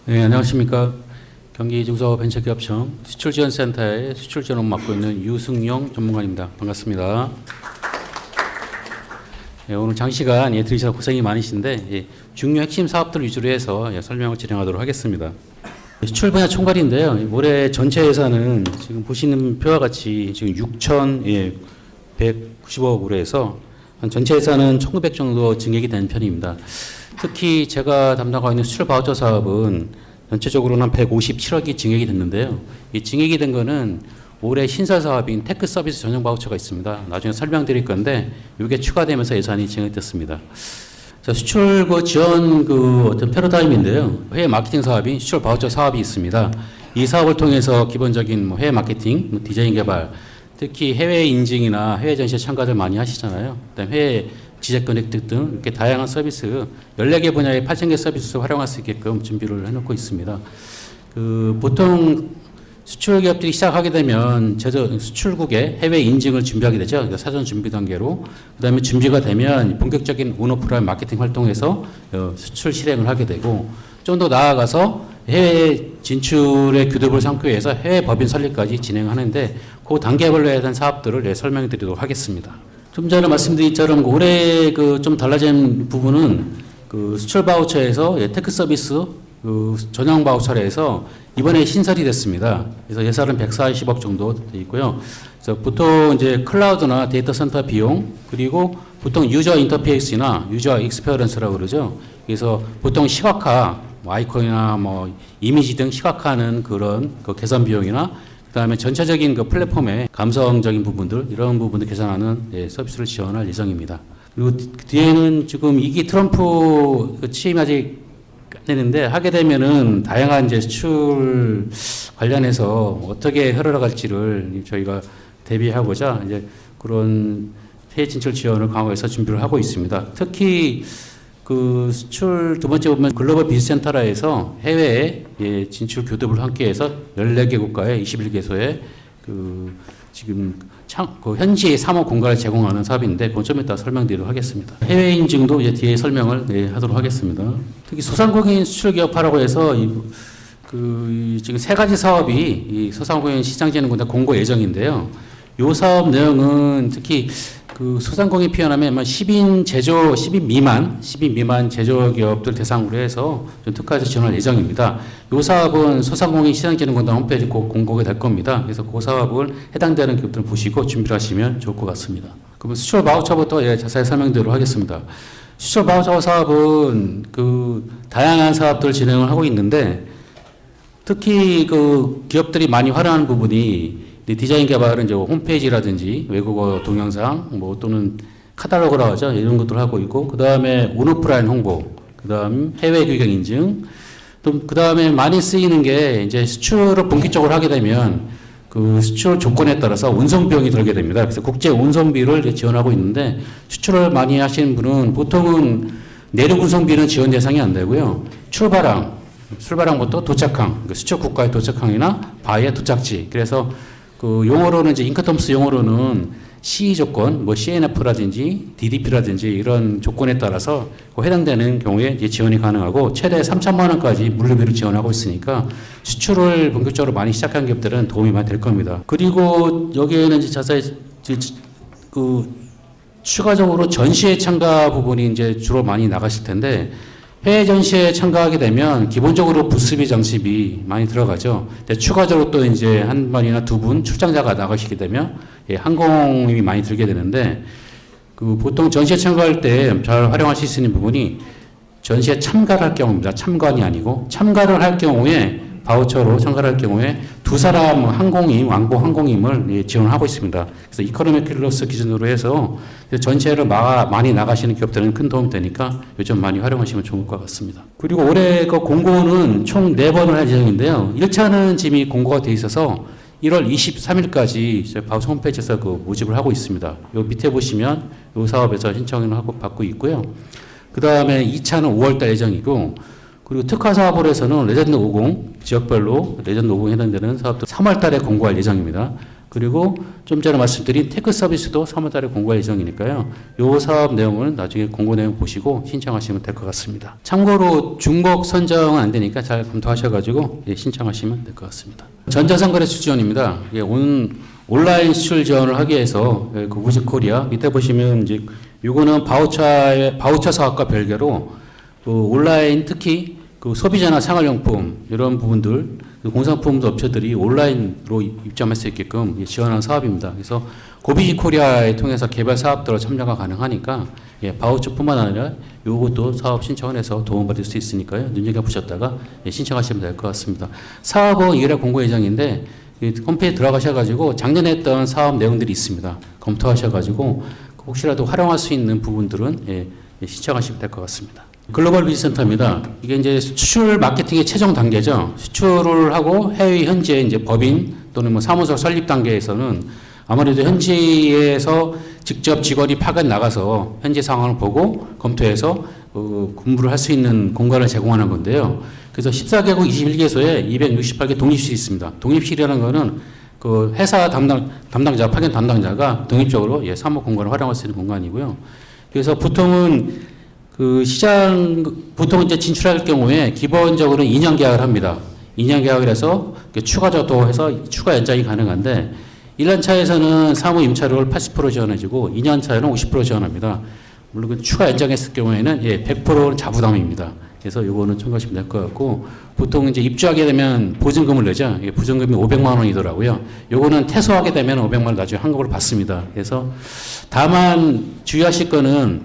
네, 안녕하십니까. 경기 중소벤처기업청 수출지원센터의 수출지원 업무 맡고 있는 유승용 전문가입니다. 반갑습니다. 네, 오늘 장시간 들으셔서 고생이 많으신데 중요 핵심 사업들 위주로 해서 설명을 진행하도록 하겠습니다. 수출 분야 총괄인데요. 올해 전체 예산은 지금 보시는 표와 같이 지금 6,190억으로 해서 한 전체 예산은 1,900 정도 증액이 된 편입니다. 특히 제가 담당하고 있는 수출 바우처 사업은 전체적으로는 한 157억이 증액이 됐는데요. 이 증액이 된 거는 올해 신설 사업인 테크 서비스 전용 바우처가 있습니다. 나중에 설명드릴 건데 이게 추가되면서 예산이 증액됐습니다. 자, 수출 지원 어떤 패러다임인데요. 해외 마케팅 사업인 수출 바우처 사업이 있습니다. 이 사업을 통해서 기본적인 해외 마케팅, 디자인 개발, 특히 해외 인증이나 해외 전시에 참가들 많이 하시잖아요. 그다음에 해외 지적 획득 등 이렇게 다양한 서비스 14개 분야의 8,000개 서비스를 활용할 수 있게끔 준비를 해놓고 있습니다. 보통 수출 기업들이 시작하게 되면 수출국의 해외 인증을 준비하게 되죠. 사전 준비 단계로. 그다음에 준비가 되면 본격적인 온오프라인 마케팅 활동에서 수출 실행을 하게 되고 좀 더 나아가서 해외 진출의 교두보를 삼기 위해서 해외 법인 설립까지 진행하는데 그 단계별로 해야 되는 사업들을 설명해 드리도록 하겠습니다. 좀 전에 말씀드린 것처럼 올해 좀 달라진 부분은 수출 바우처에서 테크 서비스 전용 바우처로 해서 이번에 신설이 됐습니다. 그래서 예산은 140억 정도 돼 있고요. 그래서 보통 이제 클라우드나 데이터 센터 비용 그리고 보통 유저 인터페이스나 유저 익스페리언스라고 그러죠. 그래서 보통 시각화, 아이콘이나 이미지 등 시각화하는 그런 개선 비용이나 그다음에 전체적인 플랫폼의 감성적인 부분들 이런 부분들 개선하는 서비스를 지원할 예정입니다. 그리고 뒤에는 지금 2기 트럼프 취임이 아직 안 되는데 하게 되면은 다양한 수출 관련해서 어떻게 흘러갈지를 저희가 대비하고자 그런 해외 진출 지원을 강화해서 준비를 하고 있습니다. 특히 수출 두 번째 보면 글로벌 비즈센터라 해서 해외에 진출 교두부를 함께해서 14개 국가에 21개소에 지금 현지의 사무 공간을 제공하는 사업인데 그건 좀 이따 설명드리도록 하겠습니다. 해외 인증도 뒤에 설명을 하도록 하겠습니다. 특히 소상공인 수출 기업화라고 해서 지금 세 가지 사업이 이 소상공인 시장진흥공단 공고 예정인데요. 이 사업 내용은 특히 소상공인 표현하면 10인 미만 제조기업들 대상으로 해서 좀 특화해서 지원할 예정입니다. 이 사업은 소상공인 시장진흥공단 홈페이지 곧 공고가 될 겁니다. 그래서 그 사업을 해당되는 기업들을 보시고 준비를 하시면 좋을 것 같습니다. 그럼 수출 바우처부터 자세히 설명드리도록 하겠습니다. 수출 바우처 사업은 다양한 사업들을 진행을 하고 있는데 특히 기업들이 많이 활용하는 부분이 디자인 개발은 홈페이지라든지 외국어 동영상 또는 카탈로그라고 하죠. 이런 것들을 하고 있고 그다음에 온오프라인 홍보, 그다음 해외 규격 인증, 또 그다음에 많이 쓰이는 게 수출을 본격적으로 하게 되면 수출 조건에 따라서 운송 비용이 들게 됩니다. 그래서 국제 운송비를 지원하고 있는데 수출을 많이 하시는 분은 내륙 운송비는 지원 대상이 안 되고요. 출발항부터 도착항, 수출 국가의 도착항이나 바이의 도착지. 그래서 용어로는 인커텀스 용어로는 CE 조건, CNF라든지 DDP라든지 이런 조건에 따라서 해당되는 경우에 지원이 가능하고 최대 3천만 원까지 물류비를 지원하고 있으니까 수출을 본격적으로 많이 시작한 기업들은 도움이 많이 될 겁니다. 그리고 여기에는 자세히 추가적으로 전시회 참가 부분이 주로 많이 나가실 텐데 해외 전시에 참가하게 되면 기본적으로 부스비 장식이 많이 들어가죠. 근데 추가적으로 또 한 번이나 두 분 출장자가 나가시게 되면 항공이 많이 들게 되는데 보통 전시에 참가할 때 잘 활용하실 수 있는 부분이 전시에 참가를 할 경우입니다. 참관이 아니고 참가를 할 경우에 바우처로 참가를 할 경우에 두 사람 왕복 항공임을 지원하고 있습니다. 그래서 이코노미 클래스 기준으로 해서 전시회를 많이 나가시는 기업들은 큰 도움이 되니까 요즘 많이 활용하시면 좋을 것 같습니다. 그리고 올해 공고는 총 4번을 할 예정인데요. 1차는 지금 공고가 돼 있어서 1월 23일까지 바우처 홈페이지에서 모집을 하고 있습니다. 요 밑에 보시면 이 사업에서 신청을 받고 있고요. 그 다음에 2차는 5월달 예정이고 그리고 특화 사업으로 해서는 레전드 50 지역별로 레전드 50에 해당되는 사업도 3월 달에 공고할 예정입니다. 그리고 좀 전에 말씀드린 테크 서비스도 3월 달에 공고할 예정이니까요. 요 사업 내용은 나중에 공고 내용 보시고 신청하시면 될 것 같습니다. 참고로 중복 선정은 안 되니까 잘 검토하셔가지고 신청하시면 될 것 같습니다. 전자상거래소 지원입니다. 온라인 수출 지원을 하기 위해서 그 우직코리아 밑에 보시면 이제 요거는 바우처 사업과 별개로 그 온라인 특히 그 소비자나 생활용품 이런 부분들 공산품 업체들이 온라인으로 입점할 수 있게끔 지원하는 사업입니다. 그래서 고비지코리아에 통해서 개발 사업들로 참여가 가능하니까 바우처뿐만 아니라 요것도 사업 신청을 해서 도움받을 수 있으니까요. 눈여겨보셨다가 신청하시면 될 것 같습니다. 사업은 2월에 공고 예정인데 홈페이지 들어가셔가지고 작년에 했던 사업 내용들이 있습니다. 검토하셔가지고 혹시라도 활용할 수 있는 부분들은 신청하시면 될 것 같습니다. 글로벌 비즈센터입니다. 이게 이제 수출 마케팅의 최종 단계죠. 수출을 하고 해외 현지의 이제 법인 또는 뭐 사무소 설립 단계에서는 아무래도 현지에서 직접 직원이 파견 나가서 현지 상황을 보고 검토해서 근무를 할 수 있는 공간을 제공하는 건데요. 그래서 14개국 21개소에 268개 독립실이 있습니다. 독립실이라는 거는 그 회사 담당자, 파견 담당자가 독립적으로 사무 공간을 활용할 수 있는 공간이고요. 그래서 보통은 보통 이제 진출할 경우에 기본적으로 2년 계약을 합니다. 2년 계약을 해서 추가적으로 해서 추가 연장이 가능한데 1년 차에서는 사무 임차료를 80% 지원해주고 2년 차에는 50% 지원합니다. 물론 추가 연장했을 경우에는 100%는 자부담입니다. 그래서 요거는 참고하시면 될 것 같고 보통 이제 입주하게 되면 보증금을 내죠. 보증금이 500만 원이더라고요. 요거는 퇴소하게 되면 500만 원 나중에 한국으로 받습니다. 그래서 다만 주의하실 거는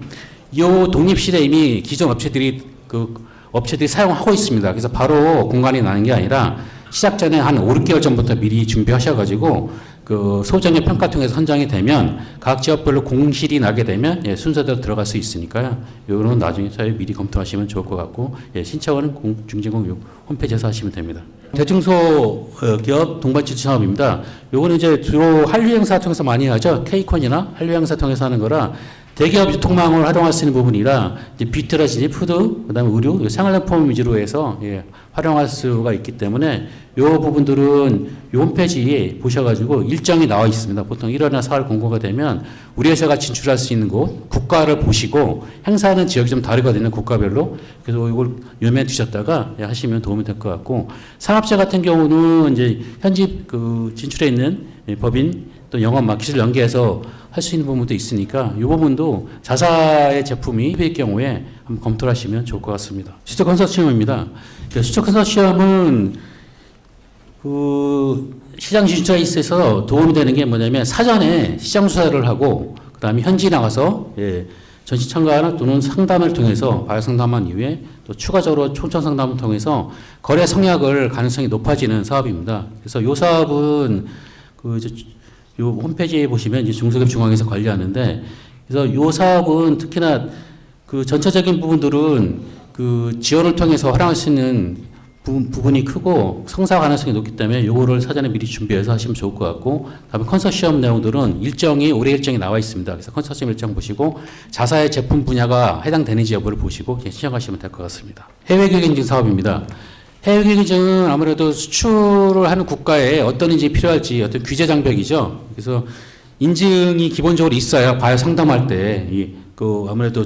요 독립실에 이미 기존 업체들이 사용하고 있습니다. 그래서 바로 공간이 나는 게 아니라 시작 전에 한 5, 6개월 전부터 미리 준비하셔가지고 그 소정의 평가 통해서 선정이 되면 각 지역별로 공실이 나게 되면 순서대로 들어갈 수 있으니까요. 요거는 나중에 미리 검토하시면 좋을 것 같고 신청은 중진공 홈페이지에서 하시면 됩니다. 대중소 기업 동반지주 사업입니다. 요거는 이제 주로 한류 행사 통해서 많이 하죠. K콘이나 한류 행사 통해서 하는 거라 대기업 유통망을 활용할 수 있는 부분이라 이제 뷰티라든지 푸드, 그다음에 의류, 생활용품 위주로 해서 활용할 수가 있기 때문에 요 부분들은 요 홈페이지에 보셔가지고 일정이 나와 있습니다. 보통 1월이나 4월 공고가 되면 우리 회사가 진출할 수 있는 곳, 국가를 보시고 행사하는 지역이 좀 다르거든요. 국가별로. 그래서 이걸 염두에 두셨다가 하시면 도움이 될 것 같고 산업체 같은 경우는 이제 현지 진출해 있는 법인 또 영업 마켓을 연계해서 할 수 있는 부분도 있으니까 이 부분도 자사의 제품이 필요할 경우에 한번 검토를 하시면 좋을 것 같습니다. 수적 컨소시엄입니다. 수적 컨소시엄은 시장 진출에 있어서 도움이 되는 게 뭐냐면 사전에 시장 수사를 하고 그다음에 현지 나가서 전시 참가나 또는 상담을 통해서 바이오 상담한 이후에 또 추가적으로 초청 상담을 통해서 거래 성약을 가능성이 높아지는 사업입니다. 그래서 이 사업은 요 홈페이지에 보시면 이제 중소기업 중앙에서 관리하는데 그래서 요 사업은 특히나 전체적인 부분들은 지원을 통해서 활용할 수 있는 부분이 크고 성사 가능성이 높기 때문에 요거를 사전에 미리 준비해서 하시면 좋을 것 같고 다음에 컨소시엄 내용들은 올해 일정이 나와 있습니다. 그래서 컨소시엄 일정 보시고 자사의 제품 분야가 해당되는지 여부를 보시고 신청하시면 될 것 같습니다. 해외 교육 인증 사업입니다. 해외 교육 인증은 아무래도 수출을 하는 국가에 어떤 인증이 필요할지 어떤 규제 장벽이죠. 그래서 인증이 기본적으로 있어야 바이오 상담할 때 아무래도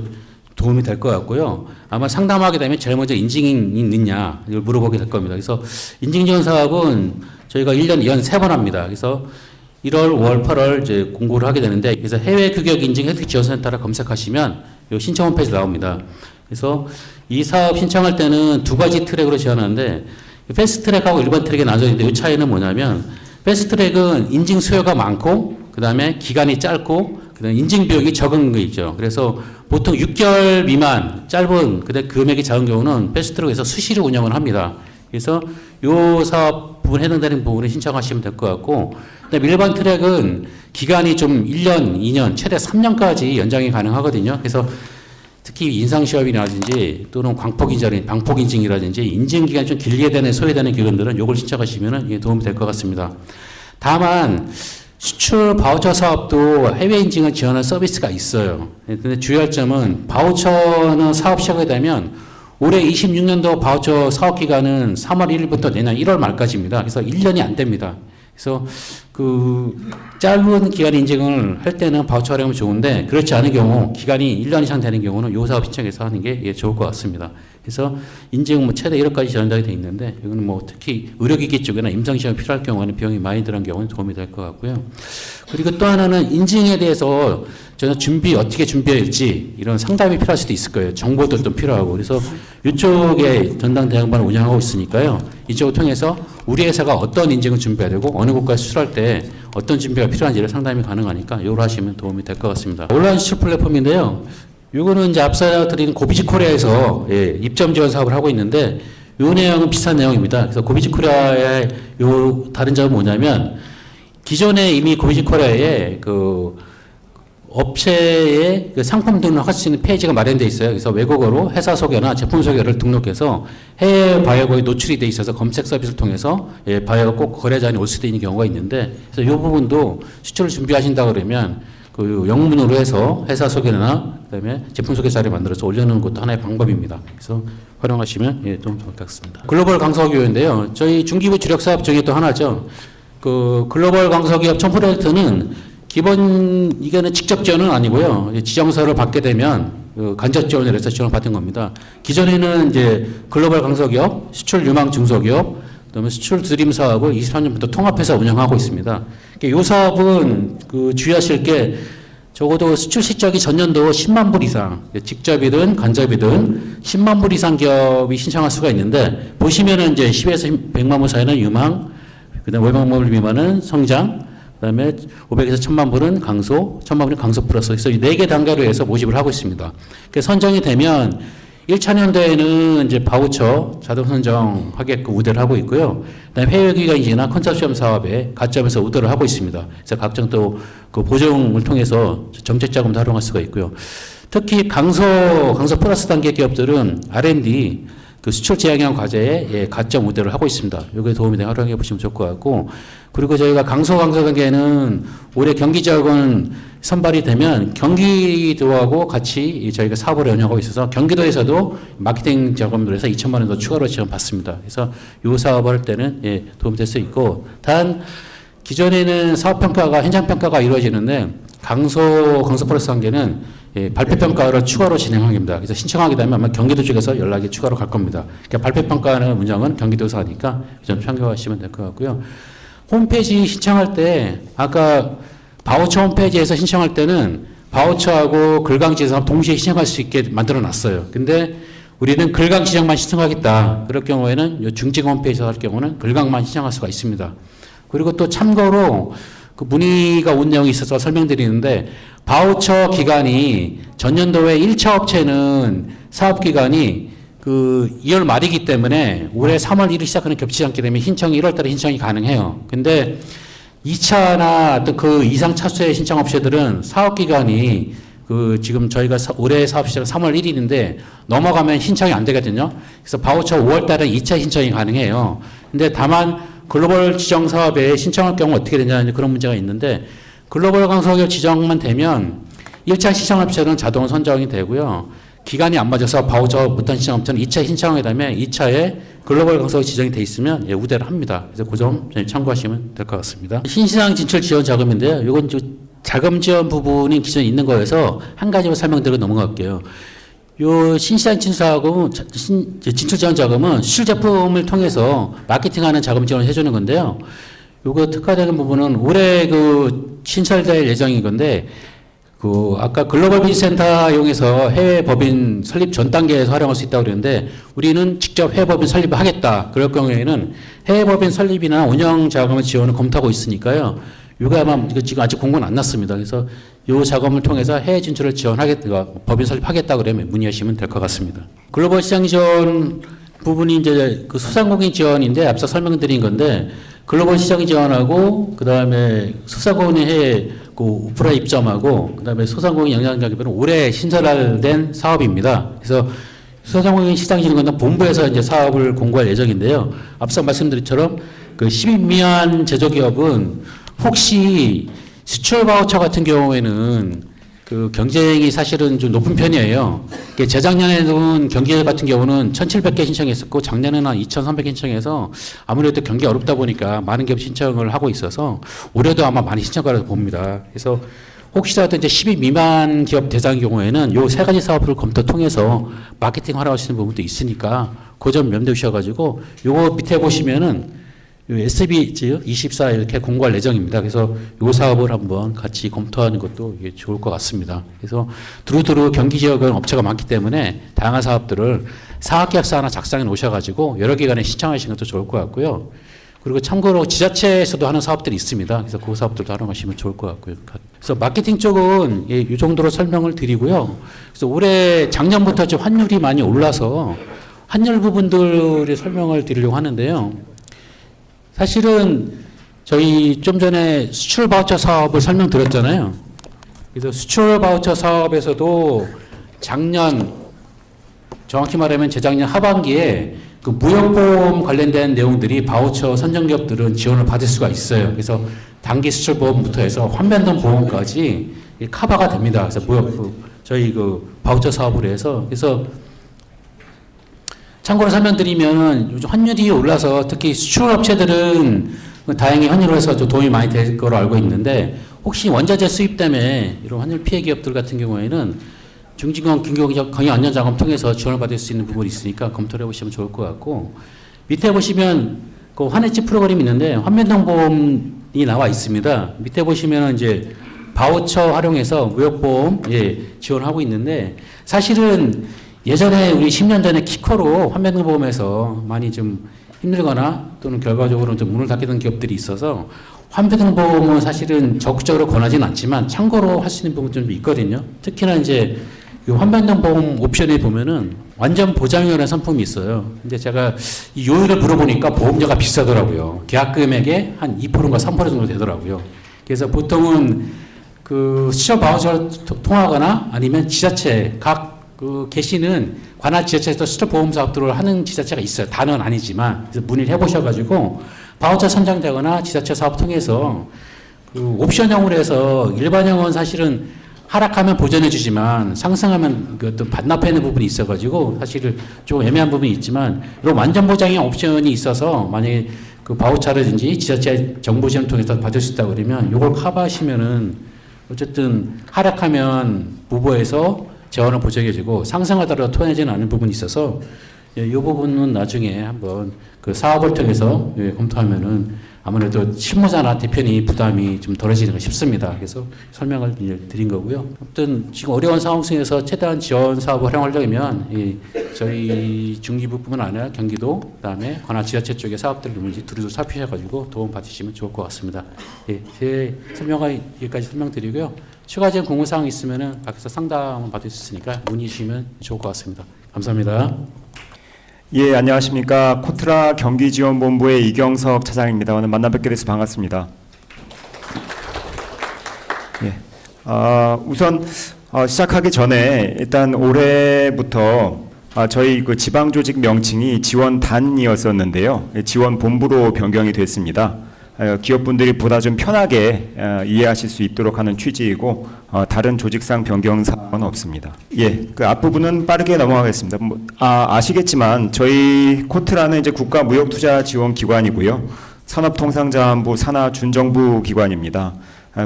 도움이 될 것 같고요. 아마 상담하게 되면 제일 먼저 인증이 있느냐 이걸 물어보게 될 겁니다. 그래서 인증 지원 사업은 저희가 1년에 연 3번 합니다. 그래서 1월, 5월, 8월 이제 공고를 하게 되는데 그래서 해외 규격 인증 혜택 지원센터를 검색하시면 요 신청 홈페이지 나옵니다. 그래서 이 사업 신청할 때는 2가지 트랙으로 지원하는데 패스트 트랙하고 일반 트랙에 나눠져 있는데 이 차이는 뭐냐면 패스트 트랙은 인증 수요가 많고 그다음에 기간이 짧고 그다음에 인증 비용이 적은 거 있죠. 그래서 보통 6개월 미만 짧은 근데 금액이 작은 경우는 패스트 트랙에서 수시로 운영을 합니다. 그래서 요 사업 부분 해당되는 부분을 신청하시면 될 것 같고 그다음에 일반 트랙은 기간이 좀 1년, 2년, 최대 3년까지 연장이 가능하거든요. 그래서 특히 인상시험이라든지 또는 방폭인증이라든지 인증기간이 좀 길게 되는 소외되는 기관들은 이걸 신청하시면 도움이 될 것 같습니다. 다만 수출 바우처 사업도 해외 인증을 지원하는 서비스가 있어요. 근데 주의할 점은 바우처는 사업 시작이 되면 올해 26년도 바우처 사업 기간은 3월 1일부터 내년 1월 말까지입니다. 그래서 1년이 안 됩니다. 그래서 그 짧은 기간 인증을 할 때는 바우처 활용하면 좋은데 그렇지 않은 경우 기간이 1년 이상 되는 경우는 요 사업 신청해서 하는 게 예, 좋을 것 같습니다. 그래서 인증 뭐 최대 1억까지 지원하게 돼 있는데 이거는 뭐 특히 의료기기 쪽이나 임상시험이 필요할 경우에는 비용이 많이 들어간 경우는 도움이 될 것 같고요. 그리고 또 하나는 인증에 대해서 저는 어떻게 준비해야 할지 이런 상담이 필요할 수도 있을 거예요. 정보도 좀 필요하고. 그래서 이쪽에 전당대학반을 운영하고 있으니까요. 이쪽을 통해서 우리 회사가 어떤 인증을 준비해야 되고 어느 국가에 수출할 때 어떤 준비가 필요한지를 상담이 가능하니까 이걸 하시면 도움이 될 것 같습니다. 온라인 수출 플랫폼인데요. 이거는 이제 앞서 드린 고비지 코리아에서 예, 입점 지원 사업을 하고 있는데 이 내용은 비슷한 내용입니다. 그래서 고비지 코리아의 요 다른 점은 뭐냐면 기존에 이미 고비지 코리아에 그 업체의 그 상품 등록할 수 있는 페이지가 마련되어 있어요. 그래서 외국어로 회사 소개나 제품 소개를 등록해서 해외 바이어에 노출이 돼 있어서 검색 서비스를 통해서 예, 바이어가 꼭 거래자に올 수도 있는 경우가 있는데 그래서 이 부분도 수출을 준비하신다 그러면 그 영문으로 해서 회사 소개나 그다음에 제품 소개 자료 만들어서 올려놓는 것도 하나의 방법입니다. 그래서 활용하시면 예, 좀 좋을 것 같습니다. 글로벌 강서기업인데요. 저희 중기부 주력 사업 중에 또 하나죠. 그 글로벌 강서기업 천 프로젝트는 기본 이거는 직접 지원은 아니고요. 지정서를 받게 되면 그 간접 지원을 해서 지원을 받은 겁니다. 기존에는 이제 글로벌 강서기업, 수출 유망 중소기업, 그다음에 수출 드림 사업을 23년부터 통합해서 운영하고 있습니다. 이 사업은 그 주의하실 게 적어도 수출 실적이 전년도 10만 불 이상, 직접이든 간접이든 10만 불 이상 기업이 신청할 수가 있는데 보시면은 이제 10에서 100만 불 사이는 유망, 그다음에 500만 불 미만은 성장, 그다음에 500에서 1000만 불은 강소, 1000만 불은 강소 플러스. 그래서 이 4개 단계로 해서 모집을 하고 있습니다. 그래서 선정이 되면 1차 년도에는 이제 바우처 자동 선정하게끔 우대를 하고 있고요. 그다음에 해외 기관이나 컨sortium 사업에 가점에서 우대를 하고 있습니다. 그래서 각종 또 그 보증을 통해서 정책 자금도 활용할 수가 있고요. 특히 강소 플러스 단계 기업들은 R&D 그 수출 지향형 과제에 예, 가점 우대를 하고 있습니다. 여기에 도움이 되게 활용해 보시면 좋을 것 같고, 그리고 저희가 강소 단계는 올해 경기 지역은 선발이 되면 경기도하고 같이 저희가 사업을 운영하고 있어서 경기도에서도 마케팅 자금으로 해서 2천만 원 더 추가로 지원 받습니다. 그래서 이 사업을 할 때는 예, 도움이 될 수 있고, 단 기존에는 사업 평가가 현장 평가가 이루어지는데 강소 플러스 단계는 예, 발표평가를 추가로 진행합니다. 그래서 신청하게 되면 아마 경기도 쪽에서 연락이 추가로 갈 겁니다. 그러니까 발표평가는 운영은 경기도에서 하니까 좀 참고하시면 될 것 같고요. 홈페이지 신청할 때 아까 바우처 홈페이지에서 신청할 때는 바우처하고 글광지에서 동시에 신청할 수 있게 만들어 놨어요. 근데 우리는 글광 지정만 신청하겠다. 그럴 경우에는 중지금 홈페이지에서 할 경우는 글광만 신청할 수가 있습니다. 그리고 또 참고로 그 문의가 온 내용이 있어서 설명드리는데 바우처 기간이 전년도에 1차 업체는 사업 기간이 그 2월 말이기 때문에 올해 3월 1일 시작하는 겹치지 않기 때문에 신청이 1월 달에 신청이 가능해요. 근데 2차나 또 그 이상 차수의 신청 업체들은 사업 기간이 그 지금 저희가 올해 사업 시작은 3월 1일인데 넘어가면 신청이 안 되거든요. 그래서 바우처 5월 달에 2차 신청이 가능해요. 근데 다만 글로벌 지정 사업에 신청할 경우 어떻게 되냐는 그런 문제가 있는데 글로벌 강소기업 지정만 되면 1차 신청 업체는 자동 선정이 되고요. 기간이 안 맞아서 바우처 못한 신청 업체는 2차 신청하게 되면 2차에 글로벌 강소기업 지정이 돼 있으면 예, 우대를 합니다. 그래서 그 점 참고하시면 될 것 같습니다. 신시장 진출 지원 자금인데요. 이건 자금 지원 부분이 기존에 있는 거여서 한 가지만 설명드리고 넘어갈게요. 요 신시장 진출자금은 진출 지원 자금은 수출 제품을 통해서 마케팅하는 자금 지원을 해주는 건데요. 요거 특화되는 부분은 올해 그 신설될 예정인 건데 그 아까 글로벌 비즈센터 이용해서 해외 법인 설립 전 단계에서 활용할 수 있다고 그랬는데 우리는 직접 해외 법인 설립을 하겠다. 그럴 경우에는 해외 법인 설립이나 운영 자금을 지원을 검토하고 있으니까요. 요거 아마 이거 지금 아직 공고는 안 났습니다. 그래서 요 자금을 통해서 해외 진출을 지원하겠다, 법인 설립하겠다 그러면 문의하시면 될 것 같습니다. 글로벌 시장 지원 부분이 이제 그 소상공인 지원인데 앞서 설명드린 건데 글로벌 시장 지원하고 그다음에 소상공인 해외 그 오프라 입점하고 그다음에 소상공인 영양자 기업은 올해 신설된 사업입니다. 그래서 소상공인 시장 진흥원단 본부에서 이제 사업을 공고할 예정인데요. 앞서 말씀드린 것처럼 그 10인 미만 제조기업은 혹시 수출 바우처 같은 경우에는 그 경쟁이 사실은 좀 높은 편이에요. 재작년에는 경기지원 같은 경우는 1,700개 신청했었고 작년에는 한 2,300개 신청해서 아무래도 경기가 어렵다 보니까 많은 기업 신청을 하고 있어서 올해도 아마 많이 신청할 거라고 봅니다. 그래서 혹시라도 이제 10위 미만 기업 대상의 경우에는 요 세 가지 사업을 검토 통해서 마케팅 하러 하시는 부분도 있으니까 그 점 염두에 주셔가지고 요거 밑에 보시면은 SB24 이렇게 공고할 예정입니다. 그래서 요 사업을 한번 같이 검토하는 것도 이게 좋을 것 같습니다. 그래서 두루두루 경기 지역은 업체가 많기 때문에 다양한 사업들을 사업계약서 하나 작성해 놓으셔가지고 여러 기관에 신청하시는 것도 좋을 것 같고요. 그리고 참고로 지자체에서도 하는 사업들이 있습니다. 그래서 그 사업들도 활용하시면 좋을 것 같고요. 그래서 마케팅 쪽은 이 정도로 설명을 드리고요. 그래서 올해 작년부터 좀 환율이 많이 올라서 환율 부분들의 설명을 드리려고 하는데요. 사실은 저희 좀 전에 수출 바우처 사업을 설명드렸잖아요. 그래서 수출 바우처 사업에서도 작년, 정확히 말하면 재작년 하반기에 그 무역보험 관련된 내용들이 바우처 선정기업들은 지원을 받을 수가 있어요. 그래서 단기 수출보험부터 해서 환변동 보험까지 커버가 됩니다. 그래서 저희 그 바우처 사업으로 해서 그래서 참고로 설명드리면 요즘 환율이 올라서 특히 수출업체들은 다행히 환율로 해서 좀 도움이 많이 될 거로 알고 있는데 혹시 원자재 수입 때문에 이런 환율 피해 기업들 같은 경우에는 중진공 경영 안전 작업 통해서 지원을 받을 수 있는 부분이 있으니까 검토를 해보시면 좋을 것 같고 밑에 보시면 그 환해지 프로그램이 있는데 환변동 보험이 나와 있습니다. 밑에 보시면 이제 바우처 활용해서 무역보험 지원하고 있는데 사실은 예전에 우리 10년 전에 키커로 환변동 보험에서 많이 좀 힘들거나 또는 결과적으로 좀 문을 닫게 된 기업들이 있어서 환변동 보험은 사실은 적극적으로 권하지는 않지만 참고로 할 수 있는 부분이 좀 있거든요. 특히나 이제 이 환변동 보험 옵션에 보면은 완전 보장이라는 상품이 있어요. 근데 제가 이 요율을 물어보니까 보험료가 비싸더라고요. 계약 금액의 한 2%인가 3% 정도 되더라고요. 그래서 보통은 그 수출 바우처를 통하거나 아니면 지자체 각 그 계시는 관할 지자체에서 수출 보험 사업들을 하는 지자체가 있어요. 다는 아니지만 그래서 문의를 해보셔가지고 바우처 선정되거나 지자체 사업 통해서 그 옵션형으로 해서 일반형은 사실은 하락하면 보전해주지만 상승하면 그 어떤 반납하는 부분이 있어가지고 사실 좀 애매한 부분이 있지만 이런 완전 보장형 옵션이 있어서 만약에 그 바우처라든지 지자체 정보 지원 통해서 받을 수 있다 그러면 이걸 커버하시면은 어쨌든 하락하면 무보에서 재원을 보장해주고 상승하더라도 토해지는 않는 부분이 있어서 이 부분은 나중에 한번 그 사업을 통해서 검토하면은 아무래도 실무자나 대표님 부담이 좀 덜어지는 것 싶습니다. 그래서 설명을 드린 거고요. 아무튼 지금 어려운 상황 속에서 최대한 지원 사업을 활용하려면 저희 중기부뿐만 아니라 경기도 그다음에 관할 지자체 쪽의 사업들 문제 두루두루 살피셔가지고 도움 받으시면 좋을 것 같습니다. 제 설명을 여기까지 설명드리고요. 추가적인 공무사항 있으면은 밖에서 상담을 받을 수 있으니까 문의 주시면 좋을 것 같습니다. 감사합니다. 예, 안녕하십니까. 코트라 경기지원본부의 이경석 차장입니다. 오늘 만나 뵙게 돼서 반갑습니다. 예, 우선 시작하기 전에 일단 올해부터 저희 그 지방조직 명칭이 지원단이었었는데요. 지원본부로 변경이 됐습니다. 기업분들이 보다 좀 편하게 이해하실 수 있도록 하는 취지이고 다른 조직상 변경 사항은 없습니다. 예, 그 앞부분은 빠르게 넘어가겠습니다. 아시겠지만 저희 코트라는 이제 국가무역투자지원기관이고요. 산업통상자원부 산하 준정부 기관입니다.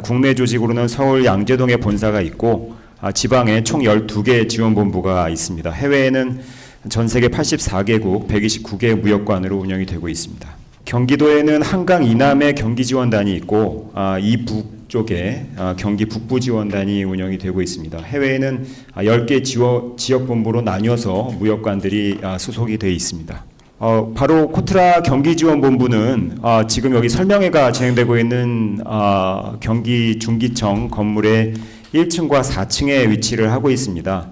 국내 조직으로는 서울 양재동에 본사가 있고 지방에 총 12개 지원본부가 있습니다. 해외에는 전 세계 84개국 129개 무역관으로 운영이 되고 있습니다. 경기도에는 한강 이남에 경기지원단이 있고 이북 쪽에 경기 북부지원단이 운영이 되고 있습니다. 해외에는 10개 지역본부로 나뉘어서 무역관들이 소속이 되어 있습니다. 바로 코트라 경기지원본부는 지금 여기 설명회가 진행되고 있는 경기 중기청 건물의 1층과 4층에 위치를 하고 있습니다.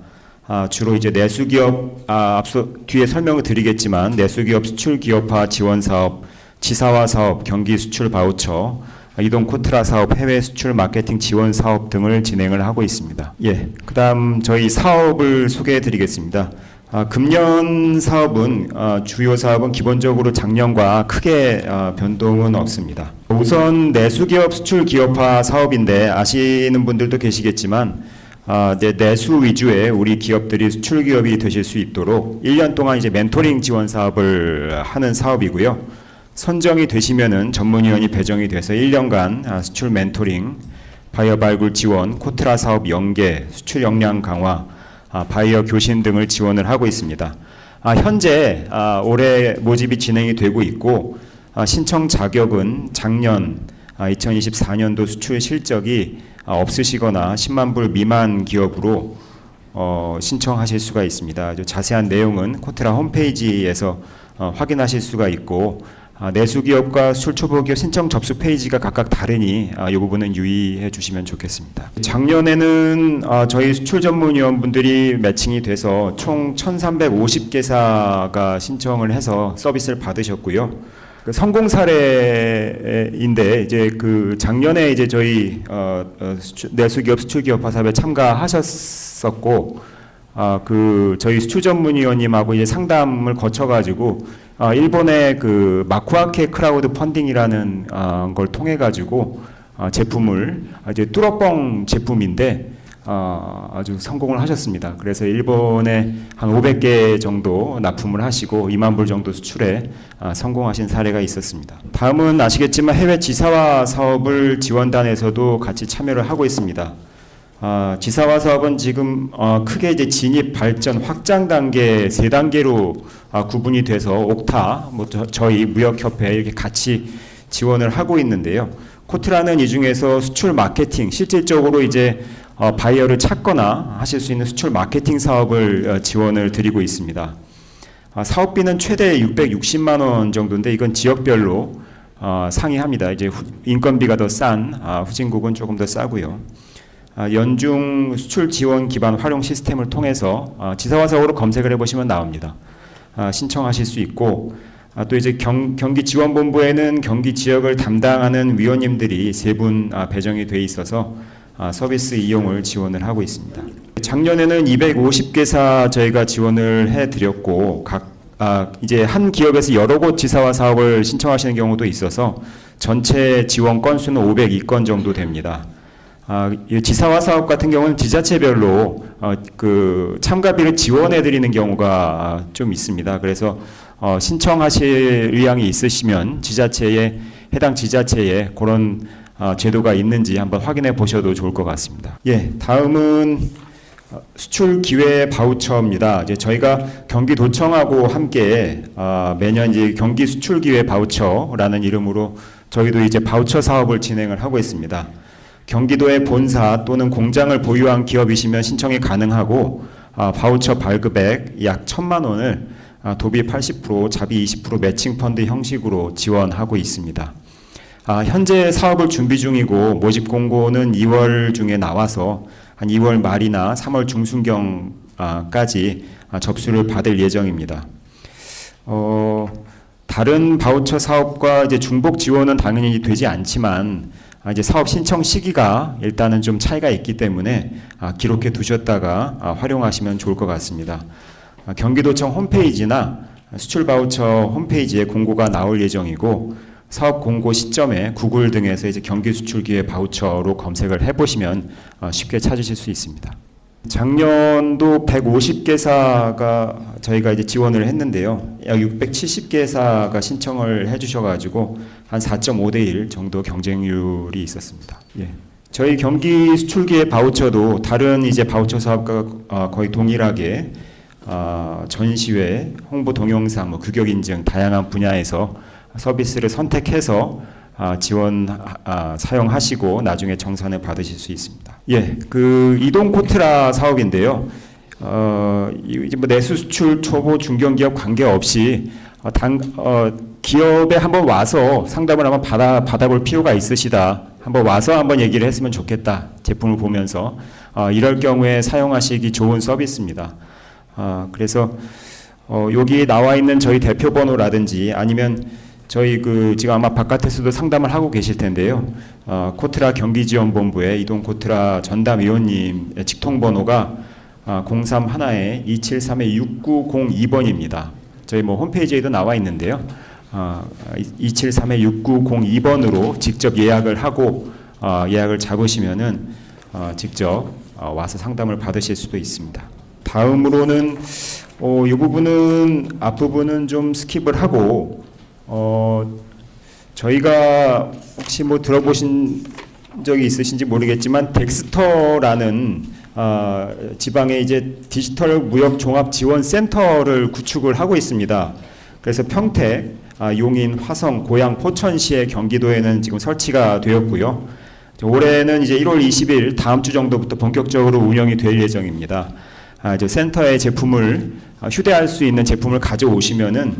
주로 이제 내수기업, 앞서 뒤에 설명을 드리겠지만 내수기업 수출기업화 지원사업, 지사화 사업, 경기 수출 바우처, 이동 코트라 사업, 해외 수출 마케팅 지원 사업 등을 진행을 하고 있습니다. 예, 그다음 저희 사업을 소개해 드리겠습니다. 금년 사업은 주요 사업은 기본적으로 작년과 크게 변동은 없습니다. 우선 내수기업 수출기업화 사업인데 아시는 분들도 계시겠지만 내수 위주의 우리 기업들이 수출 기업이 되실 수 있도록 1년 동안 이제 멘토링 지원 사업을 하는 사업이고요. 선정이 되시면은 전문위원이 배정이 돼서 1년간 수출 멘토링, 바이어 발굴 지원, 코트라 사업 연계, 수출 역량 강화, 바이어 교신 등을 지원을 하고 있습니다. 현재 올해 모집이 진행이 되고 있고 신청 자격은 작년 2024년도 수출 실적이 없으시거나 10만 불 미만 기업으로 신청하실 수가 있습니다. 자세한 내용은 코트라 홈페이지에서 확인하실 수가 있고 내수 기업과 수출 초보 기업 신청 접수 페이지가 각각 다르니 이 부분은 유의해 주시면 좋겠습니다. 작년에는 저희 수출 전문위원분들이 매칭이 돼서 총 1,350개사가 신청을 해서 서비스를 받으셨고요. 그 성공 사례인데 이제 그 작년에 이제 저희 내수 기업 수출 기업 화사업에 참가하셨었고 그 저희 수출 전문위원님하고 이제 상담을 거쳐가지고 일본의 그 마쿠아케 크라우드 펀딩이라는 걸 통해 가지고 제품을 이제 뚜러뻥 제품인데 아주 성공을 하셨습니다. 그래서 일본에 한 500개 정도 납품을 하시고 2만 불 정도 수출에 성공하신 사례가 있었습니다. 다음은 아시겠지만 해외 지사화 사업을 지원단에서도 같이 참여를 하고 있습니다. 지사화 사업은 지금 크게 이제 진입, 발전, 확장 단계 3단계로 구분이 돼서 옥타, 저희 무역협회 이렇게 같이 지원을 하고 있는데요. 코트라는 이 중에서 수출 마케팅, 실질적으로 이제 바이어를 찾거나 하실 수 있는 수출 마케팅 사업을 지원을 드리고 있습니다. 사업비는 최대 660만 원 정도인데 이건 지역별로 상이합니다. 이제 인건비가 더 싼 후진국은 조금 더 싸고요. 연중 수출 지원 기반 활용 시스템을 통해서 지사화 사업으로 검색을 해보시면 나옵니다. 신청하실 수 있고 또 이제 경기 지원본부에는 경기 지역을 담당하는 위원님들이 3분 배정이 돼 있어서 서비스 이용을 지원을 하고 있습니다. 작년에는 250개사 저희가 지원을 해드렸고 이제 한 기업에서 여러 곳 지사화 사업을 신청하시는 경우도 있어서 전체 지원 건수는 502건 정도 됩니다. 이 지사화 사업 같은 경우는 지자체별로 그 참가비를 지원해 드리는 경우가 좀 있습니다. 그래서 신청하실 의향이 있으시면 해당 지자체에 그런 제도가 있는지 한번 확인해 보셔도 좋을 것 같습니다. 예, 다음은 수출 기회 바우처입니다. 이제 저희가 경기도청하고 함께 매년 이제 경기 수출 기회 바우처라는 이름으로 저희도 이제 바우처 사업을 진행을 하고 있습니다. 경기도의 본사 또는 공장을 보유한 기업이시면 신청이 가능하고 바우처 발급액 약 1,000만 원을 도비 80%, 자비 20% 매칭 펀드 형식으로 지원하고 있습니다. 현재 사업을 준비 중이고 모집 공고는 2월 중에 나와서 한 2월 말이나 3월 중순경까지 접수를 받을 예정입니다. 다른 바우처 사업과 이제 중복 지원은 당연히 되지 않지만 이제 사업 신청 시기가 일단은 좀 차이가 있기 때문에 기록해 두셨다가 활용하시면 좋을 것 같습니다. 경기도청 홈페이지나 수출 바우처 홈페이지에 공고가 나올 예정이고 사업 공고 시점에 구글 등에서 이제 경기 수출 기회 바우처로 검색을 해보시면 쉽게 찾으실 수 있습니다. 작년도 150개사가 저희가 이제 지원을 했는데요. 약 670개사가 신청을 해주셔가지고 한 4.5대 1 정도 경쟁률이 있었습니다. 예. 저희 경기 수출기회 바우처도 다른 이제 바우처 사업과 거의 동일하게 전시회, 홍보 동영상, 규격 인증 다양한 분야에서 서비스를 선택해서 사용하시고 나중에 정산을 받으실 수 있습니다. 예, 그 이동 코트라 사업인데요. 이제 뭐 내수 수출 초보 중견기업 관계없이 기업에 한번 와서 상담을 한번 받아볼 필요가 있으시다. 한번 와서 한번 얘기를 했으면 좋겠다. 제품을 보면서 이럴 경우에 사용하시기 좋은 서비스입니다. 그래서 여기 나와 있는 저희 대표 번호라든지 아니면 저희 지금 아마 바깥에서도 상담을 하고 계실 텐데요. 코트라 경기지원본부의 이동 코트라 전담위원님 직통번호가 031-273-6902번입니다. 저희 뭐 홈페이지에도 나와 있는데요. 273-6902번으로 직접 예약을 하고 예약을 잡으시면은 직접 와서 상담을 받으실 수도 있습니다. 다음으로는 이 부분은 앞부분은 좀 스킵을 하고 저희가 혹시 뭐 들어보신 적이 있으신지 모르겠지만 덱스터라는 지방의 이제 디지털 무역 종합 지원 센터를 구축을 하고 있습니다. 그래서 평택, 용인, 화성, 고양, 포천시의 경기도에는 지금 설치가 되었고요. 올해는 이제 1월 20일 다음 주 정도부터 본격적으로 운영이 될 예정입니다. 이제 센터에 제품을 휴대할 수 있는 제품을 가져오시면은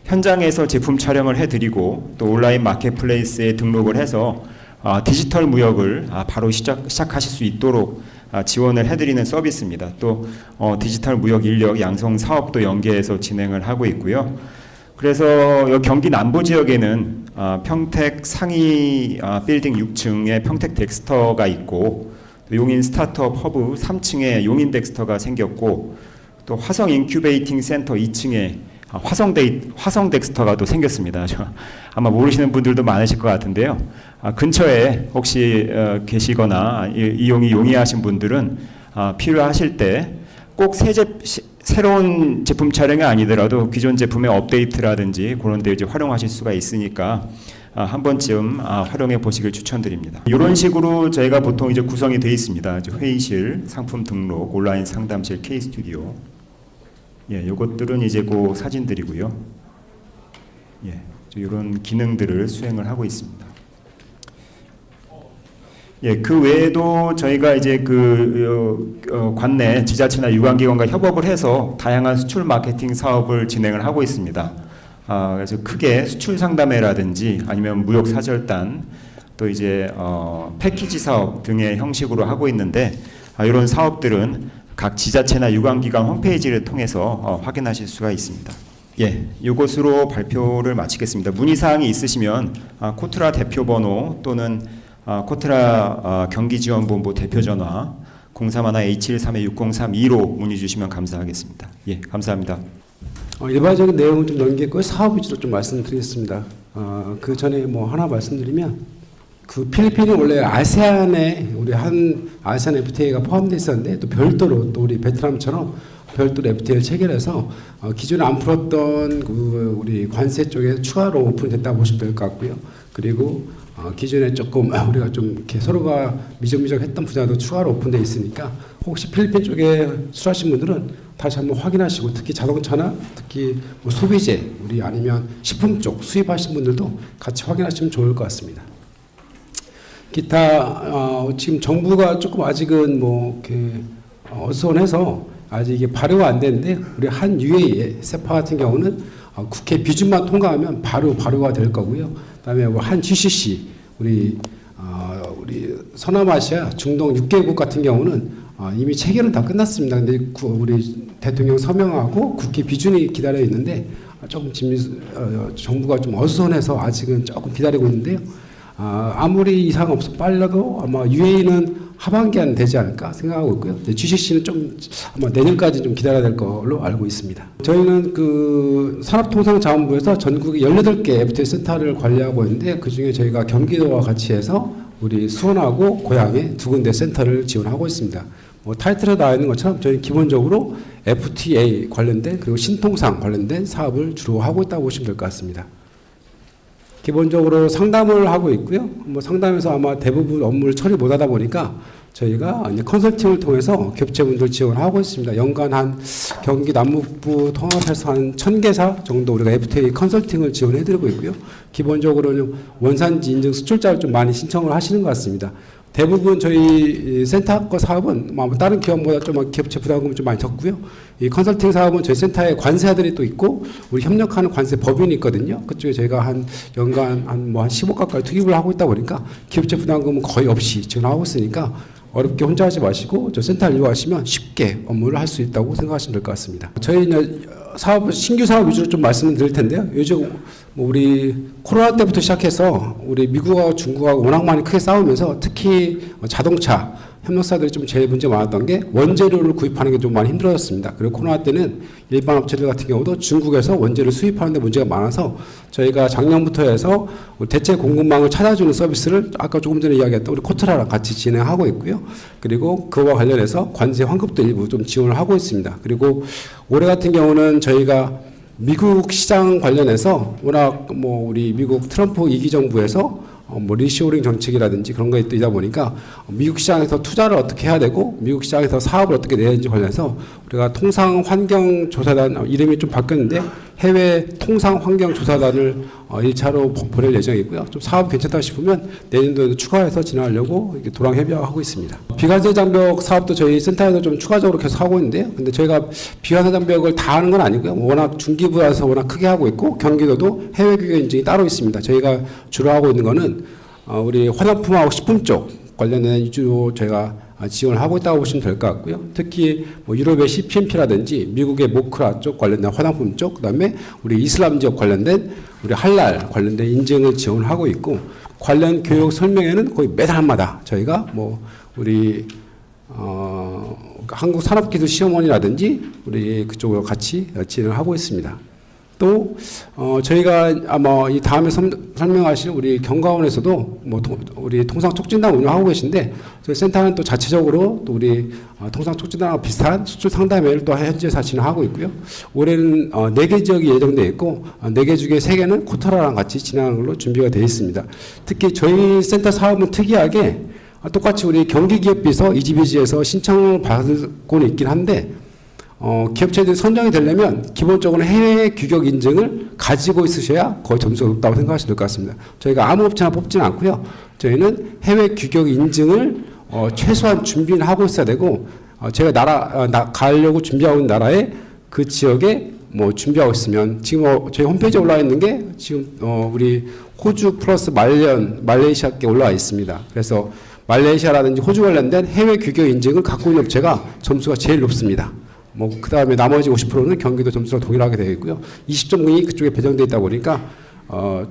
현장에서 제품 촬영을 해드리고 또 온라인 마켓플레이스에 등록을 해서 디지털 무역을 바로 시작하실 수 있도록 지원을 해드리는 서비스입니다. 또 디지털 무역 인력 양성 사업도 연계해서 진행을 하고 있고요. 그래서 여기 경기 남부 지역에는 평택 상위 빌딩 6층에 평택 덱스터가 있고 용인 스타트업 허브 3층에 용인 덱스터가 생겼고 또 화성 인큐베이팅 센터 2층에 화성 덱스터가 또 생겼습니다. 아마 모르시는 분들도 많으실 것 같은데요. 근처에 혹시 계시거나 이용이 용이하신 분들은 필요하실 때 꼭 새로운 제품 촬영이 아니더라도 기존 제품의 업데이트라든지 그런 데 이제 활용하실 수가 있으니까 한 번쯤 활용해 보시길 추천드립니다. 이런 식으로 저희가 보통 이제 구성이 되어 있습니다. 회의실, 상품 등록, 온라인 상담실, K 스튜디오. 예, 요것들은 이제 그 사진들이고요. 예, 이런 기능들을 수행을 하고 있습니다. 예, 그 외에도 저희가 이제 관내 지자체나 유관기관과 협업을 해서 다양한 수출 마케팅 사업을 진행을 하고 있습니다. 그래서 크게 수출 상담회라든지 아니면 무역 사절단 또 이제 패키지 사업 등의 형식으로 하고 있는데 이런 사업들은 각 지자체나 유관기관 홈페이지를 통해서 확인하실 수가 있습니다. 예, 이것으로 발표를 마치겠습니다. 문의사항이 있으시면 코트라 대표번호 또는 코트라 경기지원본부 대표전화 031-H132-6032로 문의 주시면 감사하겠습니다. 예, 감사합니다. 일반적인 내용을 좀 넘기고 사업 위주로 좀 말씀드리겠습니다. 그 전에 뭐 하나 말씀드리면 그 필리핀이 원래 아세안에 우리 한 아세안 FTA가 포함되어 있었는데 또 별도로 또 우리 베트남처럼 별도로 FTA를 체결해서 기존에 안 풀었던 그 우리 관세 쪽에 추가로 오픈됐다고 보시면 될 것 같고요. 그리고 기존에 조금 우리가 좀 이렇게 서로가 미적미적했던 분야도 추가로 오픈되어 있으니까 혹시 필리핀 쪽에 수출하신 분들은 다시 한번 확인하시고 특히 자동차나 특히 뭐 소비재 우리 아니면 식품 쪽 수입하신 분들도 같이 확인하시면 좋을 것 같습니다. 기타 지금 정부가 조금 아직은 뭐 어수선해서 아직 이게 발효가 안 되는데 우리 한 UAE 세파 같은 경우는 국회 비준만 통과하면 바로 발효가 될 거고요. 그다음에 한 GCC 우리 서남아시아 중동 6개국 같은 경우는 이미 체결은 다 끝났습니다. 근데 우리 대통령 서명하고 국회 비준이 기다려 있는데 조금 정부가 좀 어수선해서 아직은 조금 기다리고 있는데요. 아무리 이상 없어 빨라도 아마 UAE는 하반기 안에 되지 않을까 생각하고 있고요. GCC는 좀 아마 내년까지 좀 기다려야 될 걸로 알고 있습니다. 저희는 그 산업통상자원부에서 전국에 18개 FTA 센터를 관리하고 있는데 그 중에 저희가 경기도와 같이 해서 우리 수원하고 고양에 2군데 센터를 지원하고 있습니다. 뭐 타이틀에 나와 있는 것처럼 저희는 기본적으로 FTA 관련된 그리고 신통상 관련된 사업을 주로 하고 있다고 보시면 될 것 같습니다. 기본적으로 상담을 하고 있고요. 뭐 상담에서 아마 대부분 업무를 처리 못하다 보니까 저희가 이제 컨설팅을 통해서 기업체분들 지원하고 있습니다. 연간 한 경기 남북부 통합해서 한 1000개사 정도 우리가 FTA 컨설팅을 지원해드리고 있고요. 기본적으로는 원산지 인증 수출자를 좀 많이 신청을 하시는 것 같습니다. 대부분 저희 센터 거 사업은 다른 기업보다 좀 기업체 부담금이 좀 많이 적고요. 이 컨설팅 사업은 저희 센터에 관세아들이 또 있고 우리 협력하는 관세 법인이 있거든요. 그쪽에 저희가 한 연간 한 10억 가까이 투입을 하고 있다 보니까 기업체 부담금은 거의 없이 지원하고 있으니까 어렵게 혼자 하지 마시고 저 센터를 이용하시면 쉽게 업무를 할 수 있다고 생각하시면 될 것 같습니다. 저희 사업 신규 사업 위주로 좀 말씀을 드릴 텐데요. 요즘 뭐 우리 코로나 때부터 시작해서 우리 미국하고 중국하고 워낙 많이 크게 싸우면서 특히 자동차 협력사들이 좀 제일 문제 많았던 게 원재료를 구입하는 게 좀 많이 힘들어졌습니다. 그리고 코로나 때는 일반 업체들 같은 경우도 중국에서 원재료를 수입하는 데 문제가 많아서 저희가 작년부터 해서 대체 공급망을 찾아주는 서비스를 아까 조금 전에 이야기했던 우리 코트라랑 같이 진행하고 있고요. 그리고 그와 관련해서 관세 환급도 일부 좀 지원을 하고 있습니다. 그리고 올해 같은 경우는 저희가 미국 시장 관련해서 워낙 뭐 우리 미국 트럼프 2기 정부에서 뭐 리쇼링 정책이라든지 그런 거에 있다 보니까 미국 시장에서 투자를 어떻게 해야 되고 미국 시장에서 사업을 어떻게 내야 되는지 관련해서 우리가 통상환경조사단 이름이 좀 바뀌었는데 해외 통상환경조사단을 1차로 보낼 예정이고요. 좀 사업 괜찮다 싶으면 내년도에도 추가해서 진행하려고 이렇게 도랑 협의하고 있습니다. 비관세 장벽 사업도 저희 센터에서 좀 추가적으로 계속 하고 있는데요. 근데 저희가 비관세 장벽을 다 하는 건 아니고요. 워낙 중기부라서 워낙 크게 하고 있고 경기도도 해외 규격 인증이 따로 있습니다. 저희가 주로 하고 있는 거는 우리 화장품하고 식품 쪽 관련된 위주로 저희가 지원을 하고 있다고 보시면 될 것 같고요. 특히 뭐 유럽의 CPMP라든지 미국의 모크라 쪽 관련된 화장품 쪽, 그다음에 우리 이슬람 지역 관련된 우리 할랄 관련된 인증을 지원하고 있고 관련 교육 설명회는 거의 매달마다 저희가 뭐 우리 한국산업기술시험원이라든지 우리 그쪽으로 같이 진행을 하고 있습니다. 또 저희가 아마 이 다음에 설명하실 우리 경과원에서도 뭐 우리 통상촉진단 운영하고 계신데 저희 센터는 또 자체적으로 또 우리 통상촉진단과 비슷한 수출 상담회를 또 현지에서 진행하고 있고요. 올해는 4개 지역이 예정되어 있고 4개 중에 3개는 코터라랑 같이 진행하는 걸로 준비가 되어 있습니다. 특히 저희 센터 사업은 특이하게 똑같이 우리 경기기업비서 이지비지에서 신청을 받고는 있긴 한데 기업체들이 선정이 되려면 기본적으로 해외 규격 인증을 가지고 있으셔야 거의 점수가 높다고 생각하시면 될 것 같습니다. 저희가 아무 업체나 뽑지는 않고요. 저희는 해외 규격 인증을 최소한 준비는 하고 있어야 되고 제가 가려고 준비하고 있는 나라에 그 지역에 뭐 준비하고 있으면 지금 저희 홈페이지에 올라와 있는 게 지금 우리 호주 플러스 말레이시아께 올라와 있습니다. 그래서 말레이시아라든지 호주 관련된 해외 규격 인증을 갖고 있는 업체가 점수가 제일 높습니다. 뭐 그다음에 나머지 50%는 경기도 점수가 동일하게 되어 있고요. 20점이 그쪽에 배정되어 있다 보니까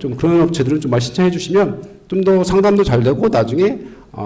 좀 그런 업체들은 좀 많이 신청해 주시면 좀 더 상담도 잘 되고 나중에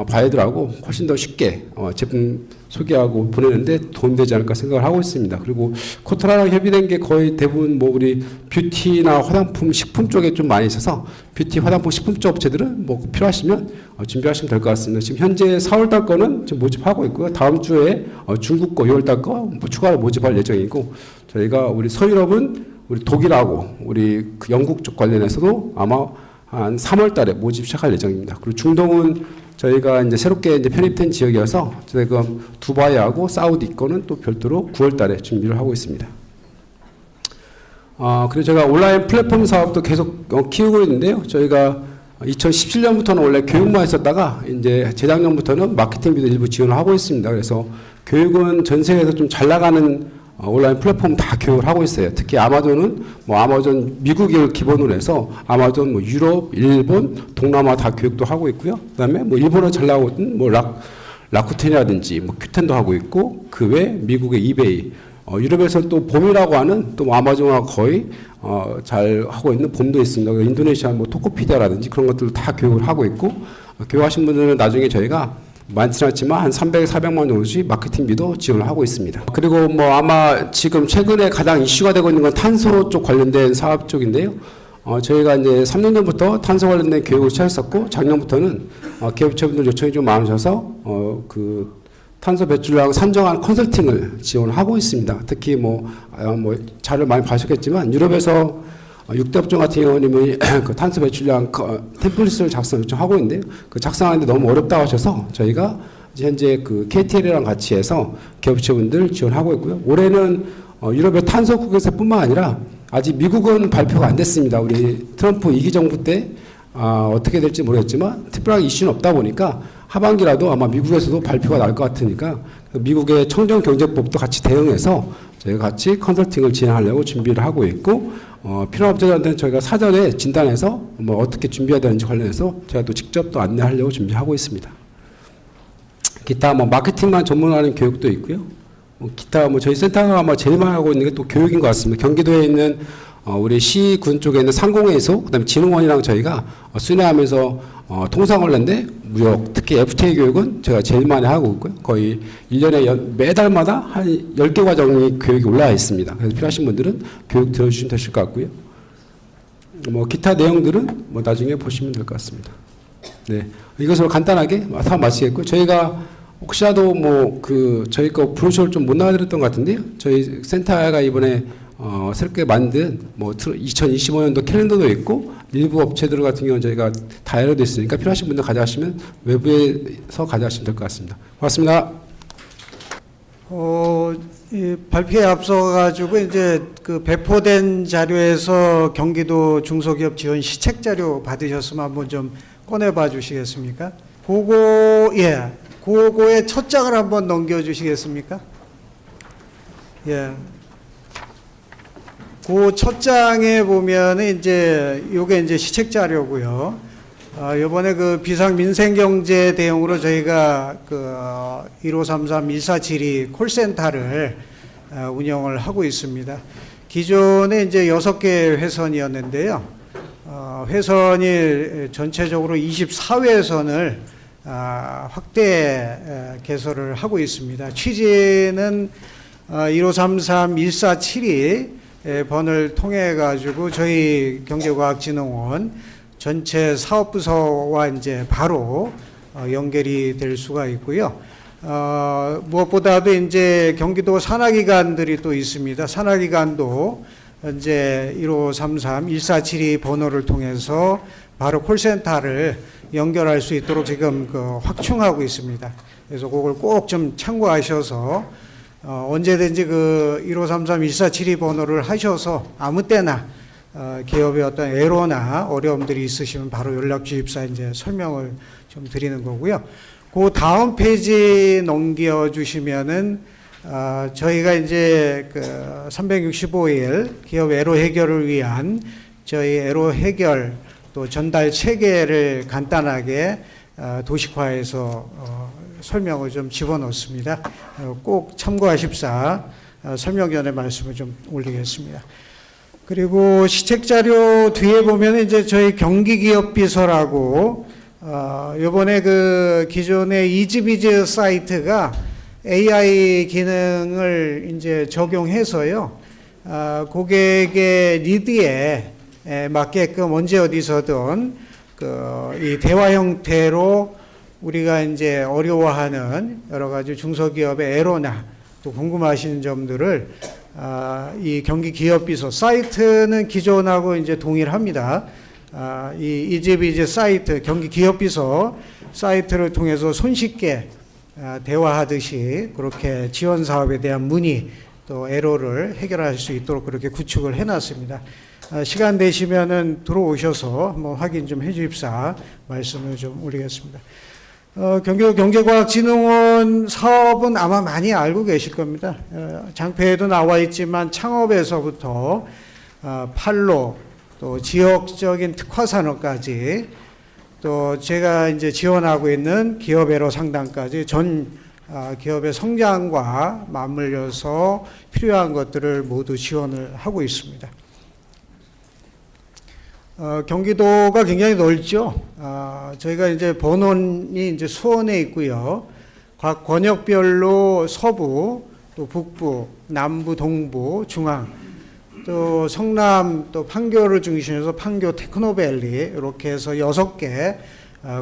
바이들하고 훨씬 더 쉽게 제품 소개하고 보내는데 도움되지 않을까 생각을 하고 있습니다. 그리고 코트라랑 협의된 게 거의 대부분 뭐 우리 뷰티나 화장품, 식품 쪽에 좀 많이 있어서 뷰티, 화장품, 식품 쪽 업체들은 뭐 필요하시면 준비하시면 될 것 같습니다. 지금 현재 4월달 거는 지금 모집하고 있고요. 다음 주에 중국 거 6월달 거 뭐 추가로 모집할 예정이고 저희가 우리 서유럽은 우리 독일하고 우리 그 영국 쪽 관련해서도 아마 한 3월달에 모집 시작할 예정입니다. 그리고 중동은 저희가 이제 새롭게 이제 편입된 지역이어서 지금 두바이하고 사우디 거는 또 별도로 9월달에 준비를 하고 있습니다. 그리고 제가 온라인 플랫폼 사업도 계속 키우고 있는데요. 저희가 2017년부터는 원래 교육만 했었다가 이제 재작년부터는 마케팅비도 일부 지원을 하고 있습니다. 그래서 교육은 전 세계에서 좀 잘 나가는 온라인 플랫폼 다 교육을 하고 있어요. 특히 아마존은 뭐 아마존 미국을 기본으로 해서 아마존 뭐 유럽, 일본, 동남아 다 교육도 하고 있고요. 그다음에 뭐 일본어 잘 나오고 있는 뭐 라쿠텐이라든지 뭐 큐텐도 하고 있고 그 외 미국의 이베이, 유럽에서 또 봄이라고 하는 또 뭐 아마존과 거의 잘 하고 있는 봄도 있습니다. 인도네시아 뭐 토코피디아라든지 그런 것들 다 교육을 하고 있고 교육하신 분들은 나중에 저희가 많지는 않지만 한 300, 400만 원 정도씩 마케팅비도 지원을 하고 있습니다. 그리고 뭐 아마 지금 최근에 가장 이슈가 되고 있는 건 탄소 쪽 관련된 사업 쪽인데요. 저희가 이제 3년 전부터 탄소 관련된 교육을 시작했었고 작년부터는 기업체분들 요청이 좀 많으셔서 그 탄소 배출량 산정한 컨설팅을 지원을 하고 있습니다. 특히 뭐 자료를 많이 봐주셨겠지만 유럽에서 6대 업종 같은 경우는 그 탄소 배출량 템플릿을 요청하고 있는데요. 그 작성하는데 너무 어렵다고 하셔서 저희가 현재 그 KTL이랑 같이 해서 기업체분들 지원하고 있고요. 올해는 유럽의 탄소 국외세뿐만 아니라 아직 미국은 발표가 안 됐습니다. 우리 트럼프 2기 정부 때 어떻게 될지 모르겠지만 특별하게 이슈는 없다 보니까 하반기라도 아마 미국에서도 발표가 날 것 같으니까 미국의 청정경제법도 같이 대응해서 저희가 같이 컨설팅을 진행하려고 준비를 하고 있고 필요한 업체들한테는 저희가 사전에 진단해서 뭐 어떻게 준비해야 되는지 관련해서 제가 또 직접 또 안내하려고 준비하고 있습니다. 기타 뭐 마케팅만 전문화하는 교육도 있고요. 기타 뭐 저희 센터가 아마 제일 많이 하고 있는 게 또 교육인 것 같습니다. 경기도에 있는 우리 시군 쪽에 있는 상공회의소, 그다음에 진흥원이랑 저희가 순회하면서 통상관련된 무역, 특히 FTA 교육은 제가 제일 많이 하고 있고요. 거의 1년에 매달마다 한 10개 과정의 교육이 올라와 있습니다. 그래서 필요하신 분들은 교육 들어주시면 되실 것 같고요. 뭐 기타 내용들은 뭐 나중에 보시면 될 것 같습니다. 네, 이것으로 간단하게 사업 마치겠고, 저희가 혹시라도 뭐 저희 거 브로셔를 좀 못 나와드렸던 것 같은데요. 저희 센터가 이번에 새롭게 만든 뭐 2025년도 캘린더도 있고, 일부 업체들 같은 경우는 저희가 다이어리도 있으니까 필요하신 분들 가져가시면 외부에서 가져가시면 될 것 같습니다. 고맙습니다. 이 발표에 앞서가지고 이제 그 배포된 자료에서 경기도 중소기업 지원 시책 자료 받으셨으면 한번 좀 꺼내봐 주시겠습니까? 그거의 첫 장을 한번 넘겨주시겠습니까? 예. 그 첫 장에 보면은 이제 요게 이제 시책 자료고요. 요번에 그 비상민생경제 대응으로 저희가 그 1533-1472 콜센터를 운영을 하고 있습니다. 기존에 이제 6개 회선이었는데요. 회선이 전체적으로 24회선을 확대 개설을 하고 있습니다. 취지는 1533-1472 번을 통해 가지고 저희 경제과학진흥원 전체 사업부서와 이제 바로 연결이 될 수가 있고요. 무엇보다도 이제 경기도 산하기관들이 또 있습니다. 산하기관도 이제 1533-1472 번호를 통해서 바로 콜센터를 연결할 수 있도록 지금 확충하고 있습니다. 그래서 그걸 꼭 좀 참고하셔서 언제든지 1533-1472 번호를 하셔서 아무 때나 기업의 어떤 애로나 어려움들이 있으시면 바로 연락 주십사 이제 설명을 좀 드리는 거고요. 그 다음 페이지 넘겨주시면은 저희가 이제 365일 기업 애로 해결을 위한 저희 애로 해결 또 전달 체계를 간단하게 도식화해서 설명을 좀 집어넣습니다. 꼭 참고하십사 설명전에 말씀을 좀 올리겠습니다. 그리고 시책 자료 뒤에 보면 이제 저희 경기기업비서라고 요번에 기존의 이즈비즈 사이트가 AI 기능을 이제 적용해서요. 고객의 니드에 맞게끔 언제 어디서든 이 대화 형태로 우리가 이제 어려워하는 여러 가지 중소기업의 애로나 또 궁금하신 점들을 이 경기기업비서 사이트는 기존하고 이제 동일합니다. 이 이즈비즈 사이트 경기기업비서 사이트를 통해서 손쉽게 대화하듯이 그렇게 지원 사업에 대한 문의 또 애로를 해결할 수 있도록 그렇게 구축을 해놨습니다. 시간 되시면은 들어오셔서 한번 확인 좀 해주십사 말씀을 좀 올리겠습니다. 경기도 경제과학진흥원 사업은 아마 많이 알고 계실 겁니다. 장표에도 나와 있지만 창업에서부터 판로 또 지역적인 특화산업까지 또 제가 이제 지원하고 있는 기업애로 상담까지 전 기업의 성장과 맞물려서 필요한 것들을 모두 지원을 하고 있습니다. 경기도가 굉장히 넓죠. 저희가 이제 본원이 이제 수원에 있고요. 각 권역별로 서부, 또 북부, 남부, 동부, 중앙, 또 성남, 또 판교를 중심으로 판교 테크노밸리 이렇게 해서 6개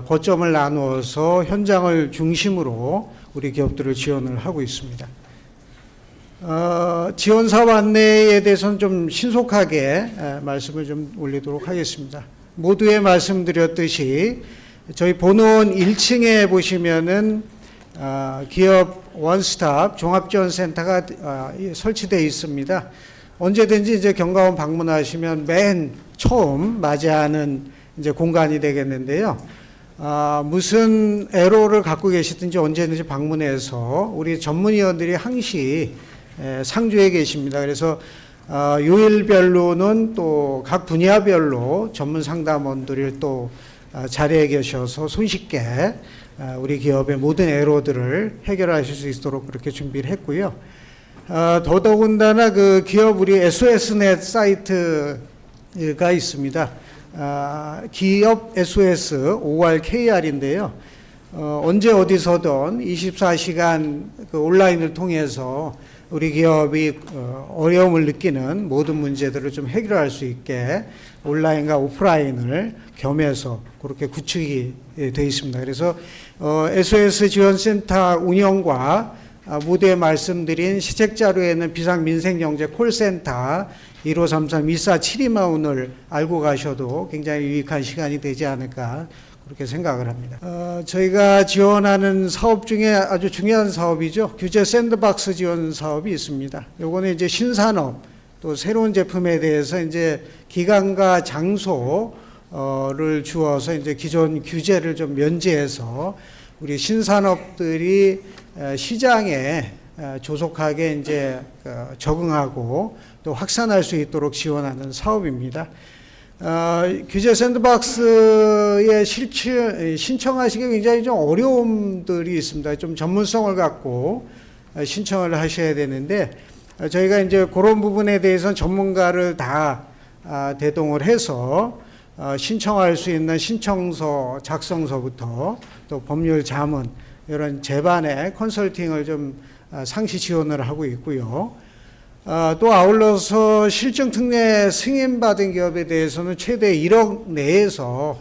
거점을 나누어서 현장을 중심으로 우리 기업들을 지원을 하고 있습니다. 지원 사업 안내에 대해서는 좀 신속하게 말씀을 좀 올리도록 하겠습니다. 모두에 말씀드렸듯이 저희 본원 1층에 보시면은 기업 원스톱 종합지원센터가 설치되어 있습니다. 언제든지 이제 경과원 방문하시면 맨 처음 맞이하는 이제 공간이 되겠는데요. 무슨 애로를 갖고 계시든지 언제든지 방문해서 우리 전문위원들이 항시 상주해 계십니다. 그래서 요일별로는 또 각 분야별로 전문 상담원들이 또 자리에 계셔서 손쉽게 우리 기업의 모든 애로들을 해결하실 수 있도록 그렇게 준비를 했고요. 더더군다나 기업 우리 SOSnet 사이트가 있습니다. 기업 SOS ORKR인데요. 언제 어디서든 24시간 그 온라인을 통해서 우리 기업이 어려움을 느끼는 모든 문제들을 좀 해결할 수 있게 온라인과 오프라인을 겸해서 그렇게 구축이 되어 있습니다. 그래서 SOS 지원센터 운영과 무대에 말씀드린 시책자료에는 비상민생경제 콜센터 1533-2472만원을 알고 가셔도 굉장히 유익한 시간이 되지 않을까 그렇게 생각을 합니다. 저희가 지원하는 사업 중에 아주 중요한 사업이죠. 규제 샌드박스 지원 사업이 있습니다. 요거는 이제 신산업 또 새로운 제품에 대해서 이제 기간과 장소를 주어서 이제 기존 규제를 좀 면제해서 우리 신산업들이 시장에 조속하게 이제 적응하고 또 확산할 수 있도록 지원하는 사업입니다. 규제 샌드박스에 신청하시기 굉장히 좀 어려움들이 있습니다. 좀 전문성을 갖고 신청을 하셔야 되는데 저희가 이제 그런 부분에 대해서는 전문가를 다 대동을 해서 신청할 수 있는 신청서 작성서부터 또 법률 자문 이런 제반의 컨설팅을 좀 상시 지원을 하고 있고요. 또 아울러서 실증 특례 승인받은 기업에 대해서는 최대 1억 내에서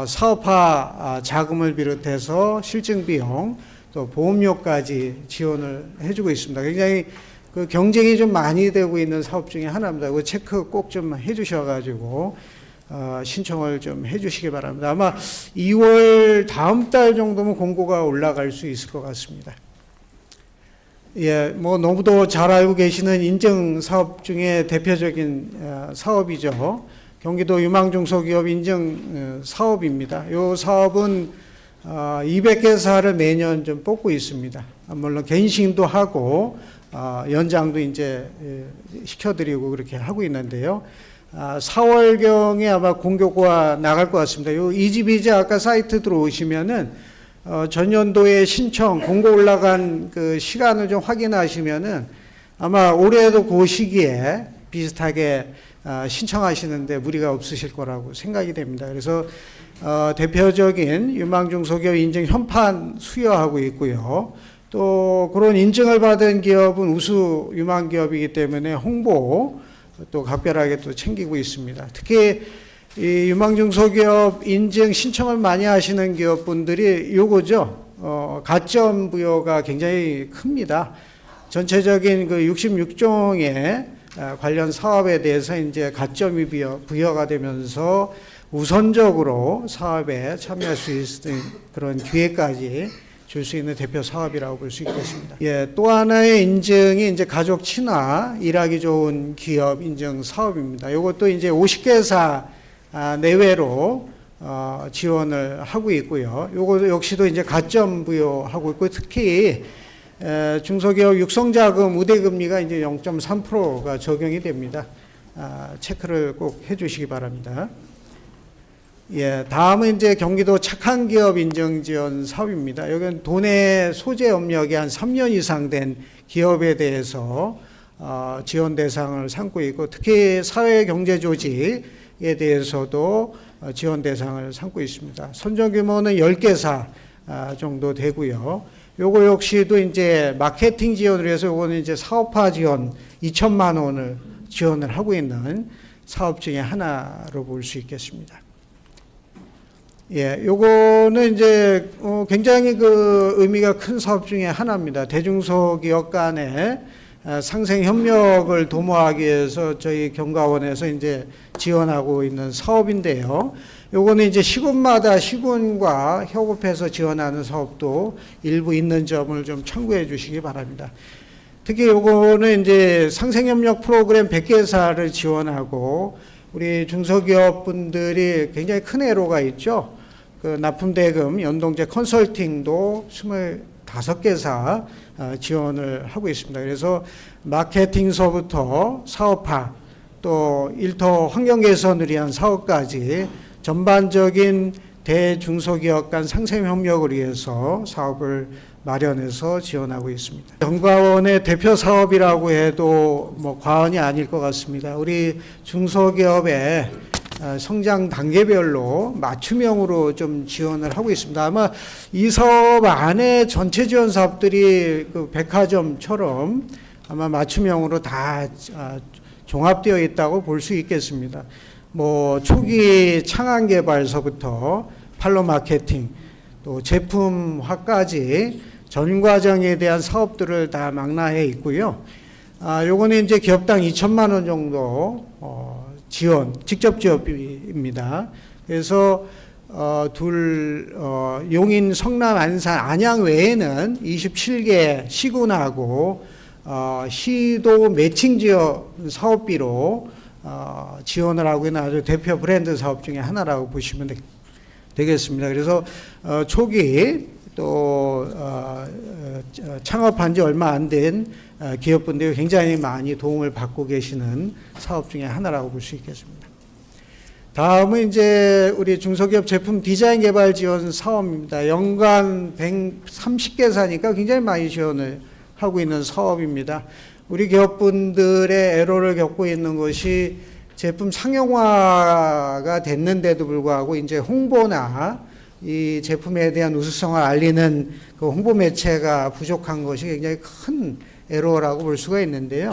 사업화 자금을 비롯해서 실증 비용 또 보험료까지 지원을 해주고 있습니다. 굉장히 그 경쟁이 좀 많이 되고 있는 사업 중에 하나입니다. 그 체크 꼭 좀 해주셔가지고 신청을 좀 해주시기 바랍니다. 아마 2월 다음 달 정도면 공고가 올라갈 수 있을 것 같습니다. 예, 뭐 너무도 잘 알고 계시는 인증 사업 중에 대표적인 사업이죠. 경기도 유망중소기업 인증 사업입니다. 이 사업은 200개사를 매년 좀 뽑고 있습니다. 물론 갱신도 하고 연장도 이제 시켜드리고 그렇게 하고 있는데요. 4월경에 아마 공고가 나갈 것 같습니다. 요 이지비즈 아까 사이트 들어오시면은 전년도에 신청 공고 올라간 그 시간을 좀 확인하시면은 아마 올해도 그 시기에 비슷하게 신청하시는데 무리가 없으실 거라고 생각이 됩니다. 그래서 대표적인 유망중소기업 인증 현판 수여하고 있고요. 또 그런 인증을 받은 기업은 우수 유망기업이기 때문에 홍보 또 각별하게 또 챙기고 있습니다. 특히 이 유망중소기업 인증 신청을 많이 하시는 기업분들이 요거죠. 가점 부여가 굉장히 큽니다. 전체적인 그 66종의 관련 사업에 대해서 이제 가점이 부여가 되면서 우선적으로 사업에 참여할 수 있는 그런 기회까지 줄 수 있는 대표 사업이라고 볼 수 있겠습니다. 예, 또 하나의 인증이 이제 가족 친화, 일하기 좋은 기업 인증 사업입니다. 이것도 이제 50개사 내외로 지원을 하고 있고요. 요거 역시도 이제 가점 부여하고 있고 특히 중소기업 육성자금 우대금리가 이제 0.3%가 적용이 됩니다. 체크를 꼭 해주시기 바랍니다. 예, 다음은 이제 경기도 착한 기업 인증 지원 사업입니다. 여기는 돈의 소재 업력이 한 3년 이상 된 기업에 대해서 지원 대상을 삼고 있고 특히 사회경제조직에 대해서도 지원 대상을 삼고 있습니다. 선정 규모는 10개사 정도 되고요. 요거 역시도 이제 마케팅 지원을 해서 요거는 이제 사업화 지원 2천만 원을 지원을 하고 있는 사업 중에 하나로 볼 수 있겠습니다. 예, 요거는 이제 굉장히 그 의미가 큰 사업 중에 하나입니다. 대중소기업 간의 상생 협력을 도모하기 위해서 저희 경과원에서 이제 지원하고 있는 사업인데요. 요거는 이제 시군마다 시군과 협업해서 지원하는 사업도 일부 있는 점을 좀 참고해 주시기 바랍니다. 특히 요거는 이제 상생협력 프로그램 100개사를 지원하고 우리 중소기업 분들이 굉장히 큰 애로가 있죠. 그 납품대금 연동제 컨설팅도 25개사 지원을 하고 있습니다. 그래서 마케팅서부터 사업화 또 일터 환경 개선을 위한 사업까지 전반적인 대중소기업 간 상생협력을 위해서 사업을 마련해서 지원하고 있습니다. 경과원의 대표 사업이라고 해도 뭐 과언이 아닐 것 같습니다. 우리 중소기업의 성장 단계별로 맞춤형으로 좀 지원을 하고 있습니다. 아마 이 사업 안에 전체 지원 사업들이 그 백화점처럼 아마 맞춤형으로 다 종합되어 있다고 볼 수 있겠습니다. 뭐 초기 창안 개발서부터 판로 마케팅 또 제품화까지 전 과정에 대한 사업들을 다 망라해 있고요. 요거는 이제 기업당 2천만 원 정도 지원, 직접 지원입니다. 그래서 용인, 성남, 안산, 안양 외에는 27개 시군하고 시도 매칭 지원 사업비로 지원을 하고 있는 아주 대표 브랜드 사업 중에 하나라고 보시면 되겠습니다. 그래서 초기 또 창업한 지 얼마 안 된 기업분들이 굉장히 많이 도움을 받고 계시는 사업 중에 하나라고 볼 수 있겠습니다. 다음은 이제 우리 중소기업 제품 디자인 개발 지원 사업입니다. 연간 130개사니까 굉장히 많이 지원을 하고 있는 사업입니다. 우리 기업분들의 애로를 겪고 있는 것이 제품 상용화가 됐는데도 불구하고 이제 홍보나 이 제품에 대한 우수성을 알리는 그 홍보 매체가 부족한 것이 굉장히 큰 애로라고 볼 수가 있는데요.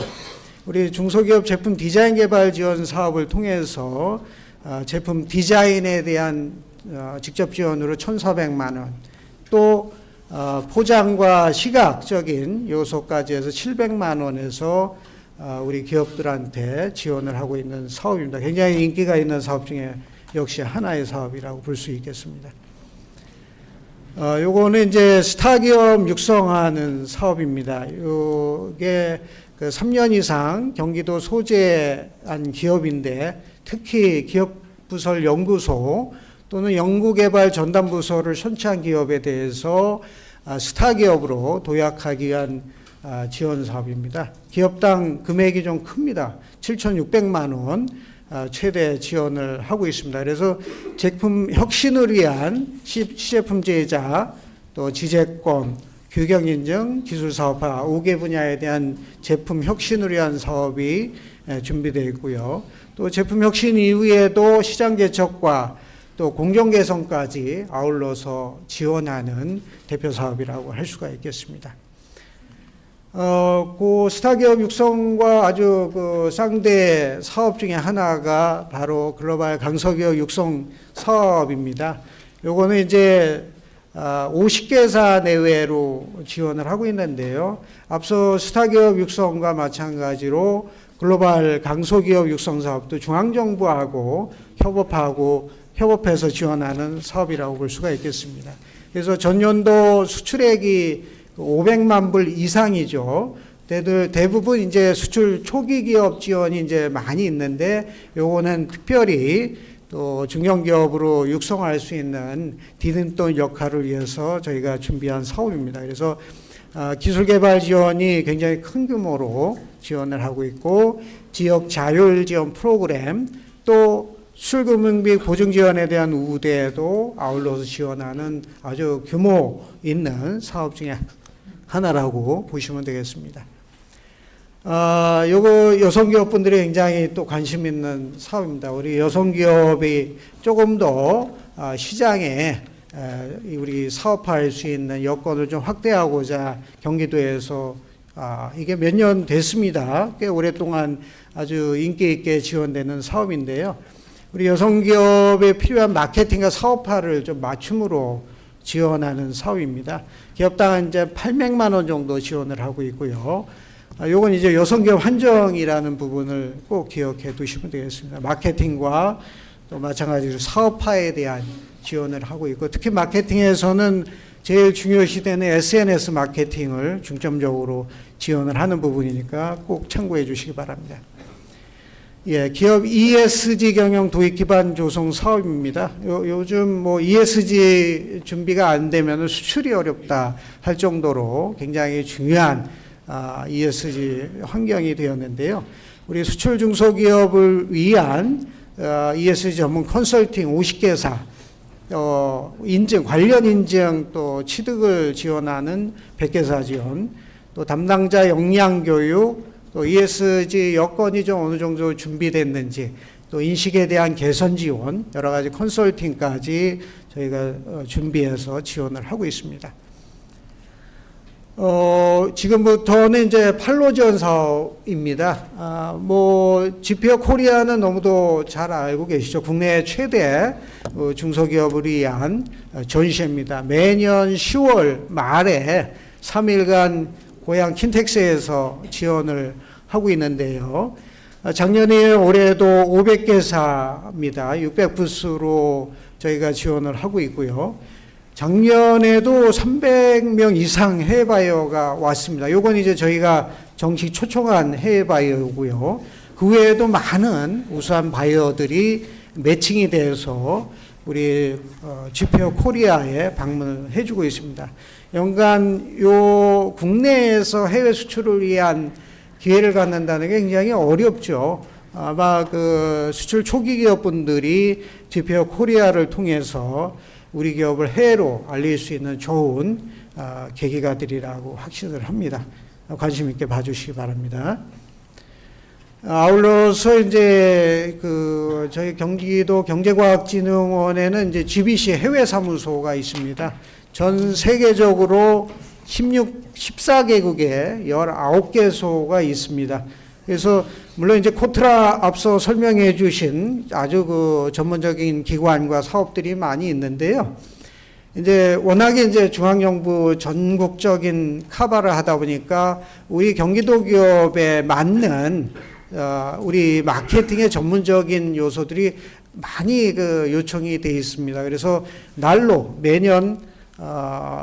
우리 중소기업 제품 디자인 개발 지원 사업을 통해서 제품 디자인에 대한 직접 지원으로 1,400만 원, 또 포장과 시각적인 요소까지 해서 700만 원에서 우리 기업들한테 지원을 하고 있는 사업입니다. 굉장히 인기가 있는 사업 중에 역시 하나의 사업이라고 볼 수 있겠습니다. 요거는 이제 스타 기업 육성하는 사업입니다. 요게 그 3년 이상 경기도 소재한 기업인데 특히 기업부설 연구소 또는 연구개발 전담부서를 선취한 기업에 대해서 스타 기업으로 도약하기 위한 지원 사업입니다. 기업당 금액이 좀 큽니다. 7,600만 원 최대 지원을 하고 있습니다. 그래서 제품 혁신을 위한 시제품 제작, 또 지재권, 규격 인증, 기술 사업화 5개 분야에 대한 제품 혁신을 위한 사업이 준비되어 있고요. 또 제품 혁신 이후에도 시장 개척과 또 공정 개선까지 아울러서 지원하는 대표 사업이라고 할 수가 있겠습니다. 그 스타기업 육성과 아주 그 쌍대 사업 중에 하나가 바로 글로벌 강서기업 육성 사업입니다. 요거는 이제 50개사 내외로 지원을 하고 있는데요. 앞서 스타기업 육성과 마찬가지로 글로벌 강소기업 육성 사업도 중앙정부하고 협업해서 지원하는 사업이라고 볼 수가 있겠습니다. 그래서 전년도 수출액이 500만 불 이상이죠. 대부분 이제 수출 초기 기업 지원이 이제 많이 있는데 요거는 특별히 또 중견기업으로 육성할 수 있는 디딤돌 역할을 위해서 저희가 준비한 사업입니다. 그래서 기술개발 지원이 굉장히 큰 규모로 지원을 하고 있고 지역 자율 지원 프로그램 또 수출금융비 보증 지원에 대한 우대도 아울러서 지원하는 아주 규모 있는 사업 중에 하나라고 보시면 되겠습니다. 요거 여성기업분들이 굉장히 또 관심 있는 사업입니다. 우리 여성기업이 조금 더 시장에 우리 사업할 수 있는 여건을 좀 확대하고자 경기도에서 이게 몇 년 됐습니다. 꽤 오랫동안 아주 인기 있게 지원되는 사업인데요. 우리 여성기업에 필요한 마케팅과 사업화를 좀 맞춤으로 지원하는 사업입니다. 기업당 이제 800만 원 정도 지원을 하고 있고요. 요건 이제 여성기업 한정이라는 부분을 꼭 기억해 두시면 되겠습니다. 마케팅과 또 마찬가지로 사업화에 대한 지원을 하고 있고 특히 마케팅에서는 제일 중요시되는 SNS 마케팅을 중점적으로 지원을 하는 부분이니까 꼭 참고해 주시기 바랍니다. 예, 기업 ESG 경영 도입 기반 조성 사업입니다. 요즘 뭐 ESG 준비가 안 되면 수출이 어렵다 할 정도로 굉장히 중요한 ESG 환경이 되었는데요. 우리 수출 중소기업을 위한 ESG 전문 컨설팅 50개사 인증, 관련 인증 또 취득을 지원하는 100개사 지원, 또 담당자 역량 교육, 또 ESG 여건이 좀 어느 정도 준비됐는지 또 인식에 대한 개선 지원, 여러 가지 컨설팅까지 저희가 준비해서 지원을 하고 있습니다. 지금부터는 이제 판로 지원 사업입니다. GPO 코리아는 너무도 잘 알고 계시죠. 국내 최대 중소기업을 위한 전시회입니다. 매년 10월 말에 3일간 고향 킨텍스에서 지원을 하고 있는데요. 작년에 올해도 500개사입니다. 600부스로 저희가 지원을 하고 있고요. 작년에도 300명 이상 해외 바이어가 왔습니다. 요건 이제 저희가 정식 초청한 해외 바이어고요. 그 외에도 많은 우수한 바이어들이 매칭이 돼서 우리 GPO 코리아에 방문을 해주고 있습니다. 연간 요 국내에서 해외 수출을 위한 기회를 갖는다는 게 굉장히 어렵죠. 아마 그 수출 초기 기업분들이 GPO 코리아를 통해서 우리 기업을 해외로 알릴 수 있는 좋은 계기가 되리라고 확신을 합니다. 관심 있게 봐주시기 바랍니다. 아울러서 이제 저희 경기도 경제과학진흥원에는 이제 GBC 해외 사무소가 있습니다. 전 세계적으로 14개국에 19개소가 있습니다. 그래서 물론 이제 코트라 앞서 설명해 주신 아주 전문적인 기관과 사업들이 많이 있는데요. 이제 워낙에 이제 중앙정부 전국적인 카바를 하다 보니까 우리 경기도 기업에 맞는 우리 마케팅의 전문적인 요소들이 많이 요청이 돼 있습니다. 그래서 날로 매년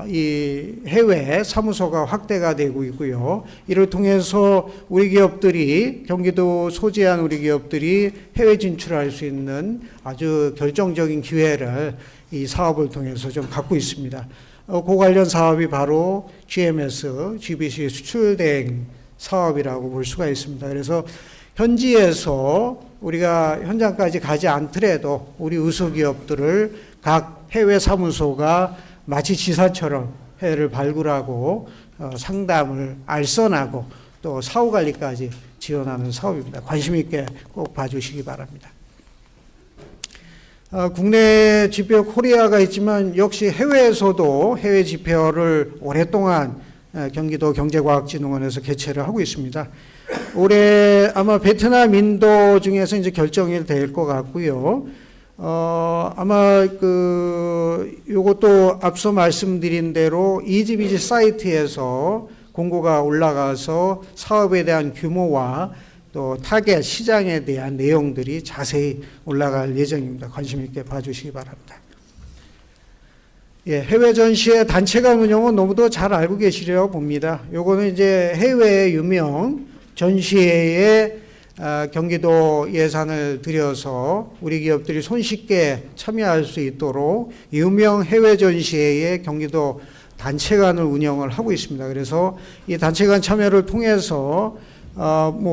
이 해외 사무소가 확대가 되고 있고요. 이를 통해서 우리 기업들이 경기도 소재한 우리 기업들이 해외 진출할 수 있는 아주 결정적인 기회를 이 사업을 통해서 좀 갖고 있습니다. 그 관련 사업이 바로 GMS, GBC 수출 대행 사업이라고 볼 수가 있습니다. 그래서 현지에서 우리가 현장까지 가지 않더라도 우리 우수 기업들을 각 해외 사무소가 마치 지사처럼 해외를 발굴하고 상담을 알선하고 또 사후관리까지 지원하는 사업입니다. 관심 있게 꼭 봐주시기 바랍니다. 국내 GPO 코리아가 있지만 역시 해외에서도 해외 GPO를 오랫동안 경기도 경제과학진흥원에서 개최를 하고 있습니다. 올해 아마 베트남, 인도 중에서 이제 결정이 될 것 같고요. 아마 요것도 앞서 말씀드린 대로 이지비지 사이트에서 공고가 올라가서 사업에 대한 규모와 또 타겟 시장에 대한 내용들이 자세히 올라갈 예정입니다. 관심 있게 봐주시기 바랍니다. 예, 해외 전시회 단체간 운영은 너무도 잘 알고 계시리라고 봅니다. 요거는 이제 해외 유명 전시회에 경기도 예산을 들여서 우리 기업들이 손쉽게 참여할 수 있도록 유명 해외 전시회에 경기도 단체관을 운영을 하고 있습니다. 그래서 이 단체관 참여를 통해서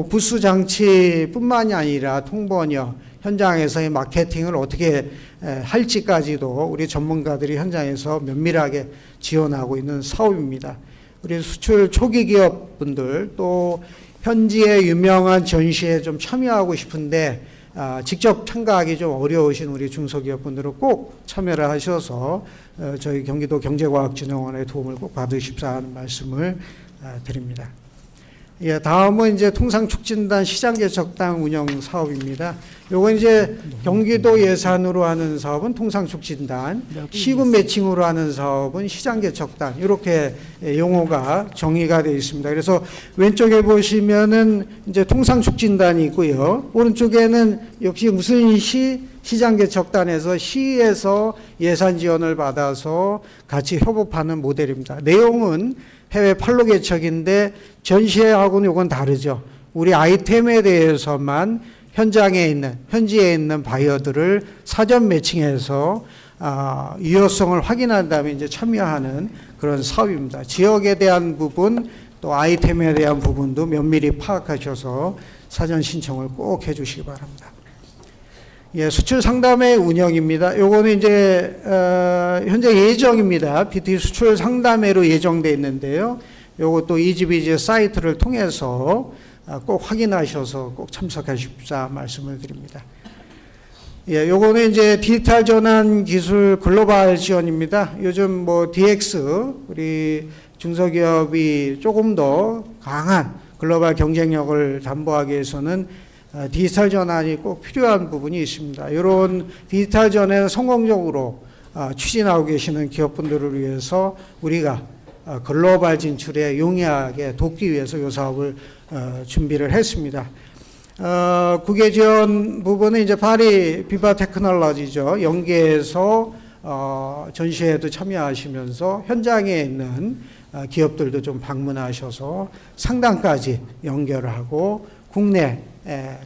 부스 장치뿐만이 아니라 통번역, 현장에서의 마케팅을 어떻게 할지까지도 우리 전문가들이 현장에서 면밀하게 지원하고 있는 사업입니다. 우리 수출 초기 기업분들 또 현지의 유명한 전시에 좀 참여하고 싶은데 직접 참가하기 좀 어려우신 우리 중소기업분들은 꼭 참여를 하셔서 저희 경기도 경제과학진흥원의 도움을 꼭 받으십사 하는 말씀을 드립니다. 예, 다음은 이제 통상촉진단 시장개척단 운영 사업입니다. 요건 이제 경기도 예산으로 하는 사업은 통상촉진단, 시군 매칭으로 하는 사업은 시장개척단, 이렇게 용어가 정의가 되어 있습니다. 그래서 왼쪽에 보시면은 이제 통상촉진단이 있고요. 오른쪽에는 역시 무슨 시장개척단에서 시에서 예산 지원을 받아서 같이 협업하는 모델입니다. 내용은 해외 판로 개척인데 전시회하고는 이건 다르죠. 우리 아이템에 대해서만 현지에 있는 바이어들을 사전 매칭해서 유효성을 확인한 다음에 이제 참여하는 그런 사업입니다. 지역에 대한 부분 또 아이템에 대한 부분도 면밀히 파악하셔서 사전 신청을 꼭 해주시기 바랍니다. 예, 수출 상담회 운영입니다. 요거는 이제 현재 예정입니다. BT 수출 상담회로 예정돼 있는데요. 요것도 이지비지 사이트를 통해서 꼭 확인하셔서 꼭 참석하십사 말씀을 드립니다. 예, 요거는 이제 디지털 전환 기술 글로벌 지원입니다. 요즘 뭐 DX 우리 중소기업이 조금 더 강한 글로벌 경쟁력을 담보하기 위해서는 디지털 전환이 꼭 필요한 부분이 있습니다. 이런 디지털 전환을 성공적으로 추진하고 계시는 기업분들을 위해서 우리가 글로벌 진출에 용이하게 돕기 위해서 이 사업을 준비를 했습니다. 국외 지원 부분은 이제 파리 비바 테크놀로지죠. 연계해서 전시회에도 참여하시면서 현장에 있는 기업들도 좀 방문하셔서 상담까지 연결하고 국내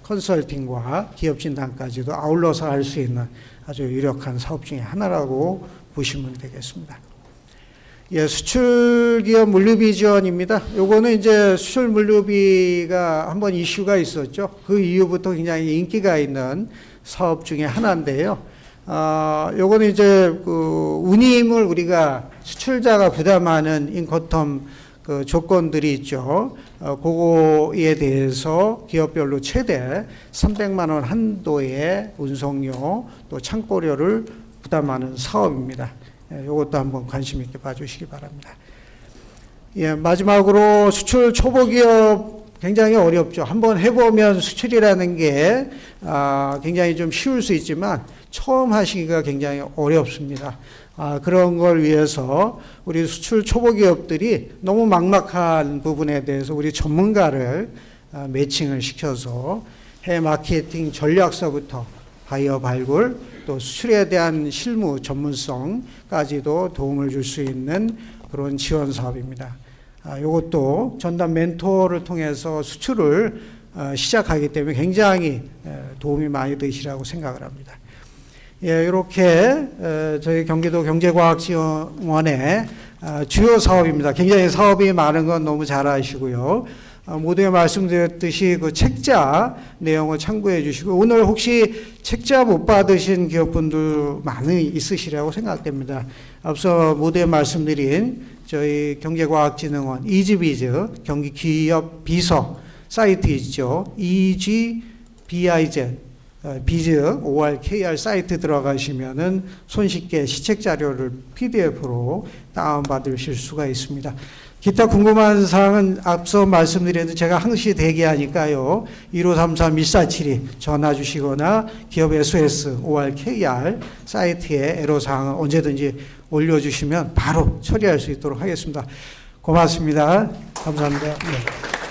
컨설팅과 기업 진단까지도 아울러서 할 수 있는 아주 유력한 사업 중에 하나라고 보시면 되겠습니다. 예, 수출 기업 물류비 지원입니다. 요거는 이제 수출 물류비가 한번 이슈가 있었죠. 그 이후부터 굉장히 인기가 있는 사업 중에 하나인데요. 요거는 이제 그 운임을 우리가 수출자가 부담하는 인커텀 그 조건들이 있죠. 그거에 대해서 기업별로 최대 300만 원 한도의 운송료 또 창고료를 부담하는 사업입니다. 이것도 한번 관심 있게 봐주시기 바랍니다. 예, 마지막으로 수출 초보 기업 굉장히 어렵죠. 한번 해보면 수출이라는 게 굉장히 좀 쉬울 수 있지만 처음 하시기가 굉장히 어렵습니다. 그런 걸 위해서 우리 수출 초보 기업들이 너무 막막한 부분에 대해서 우리 전문가를 매칭을 시켜서 해외 마케팅 전략서부터 바이어 발굴 또 수출에 대한 실무 전문성까지도 도움을 줄 수 있는 그런 지원 사업입니다. 이것도 전담 멘토를 통해서 수출을 시작하기 때문에 굉장히 도움이 많이 되시라고 생각을 합니다. 예, 이렇게 저희 경기도 경제과학지원의 주요 사업입니다. 굉장히 사업이 많은 건 너무 잘 아시고요. 모두에 말씀드렸듯이 그 책자 내용을 참고해 주시고 오늘 혹시 책자 못 받으신 기업분들 많이 있으시라고 생각됩니다. 앞서 모두에 말씀드린 저희 경제과학진흥원 이지비즈 경기기업 비서 사이트 있죠. EGBIZ 비즈 ORKR 사이트 들어가시면은 손쉽게 시책 자료를 PDF로 다운받으실 수가 있습니다. 기타 궁금한 사항은 앞서 말씀드렸는데 제가 항시 대기하니까요. 1533-1472 전화 주시거나 기업 SOS ORKR 사이트에 애로사항을 언제든지 올려주시면 바로 처리할 수 있도록 하겠습니다. 고맙습니다. 감사합니다. 네.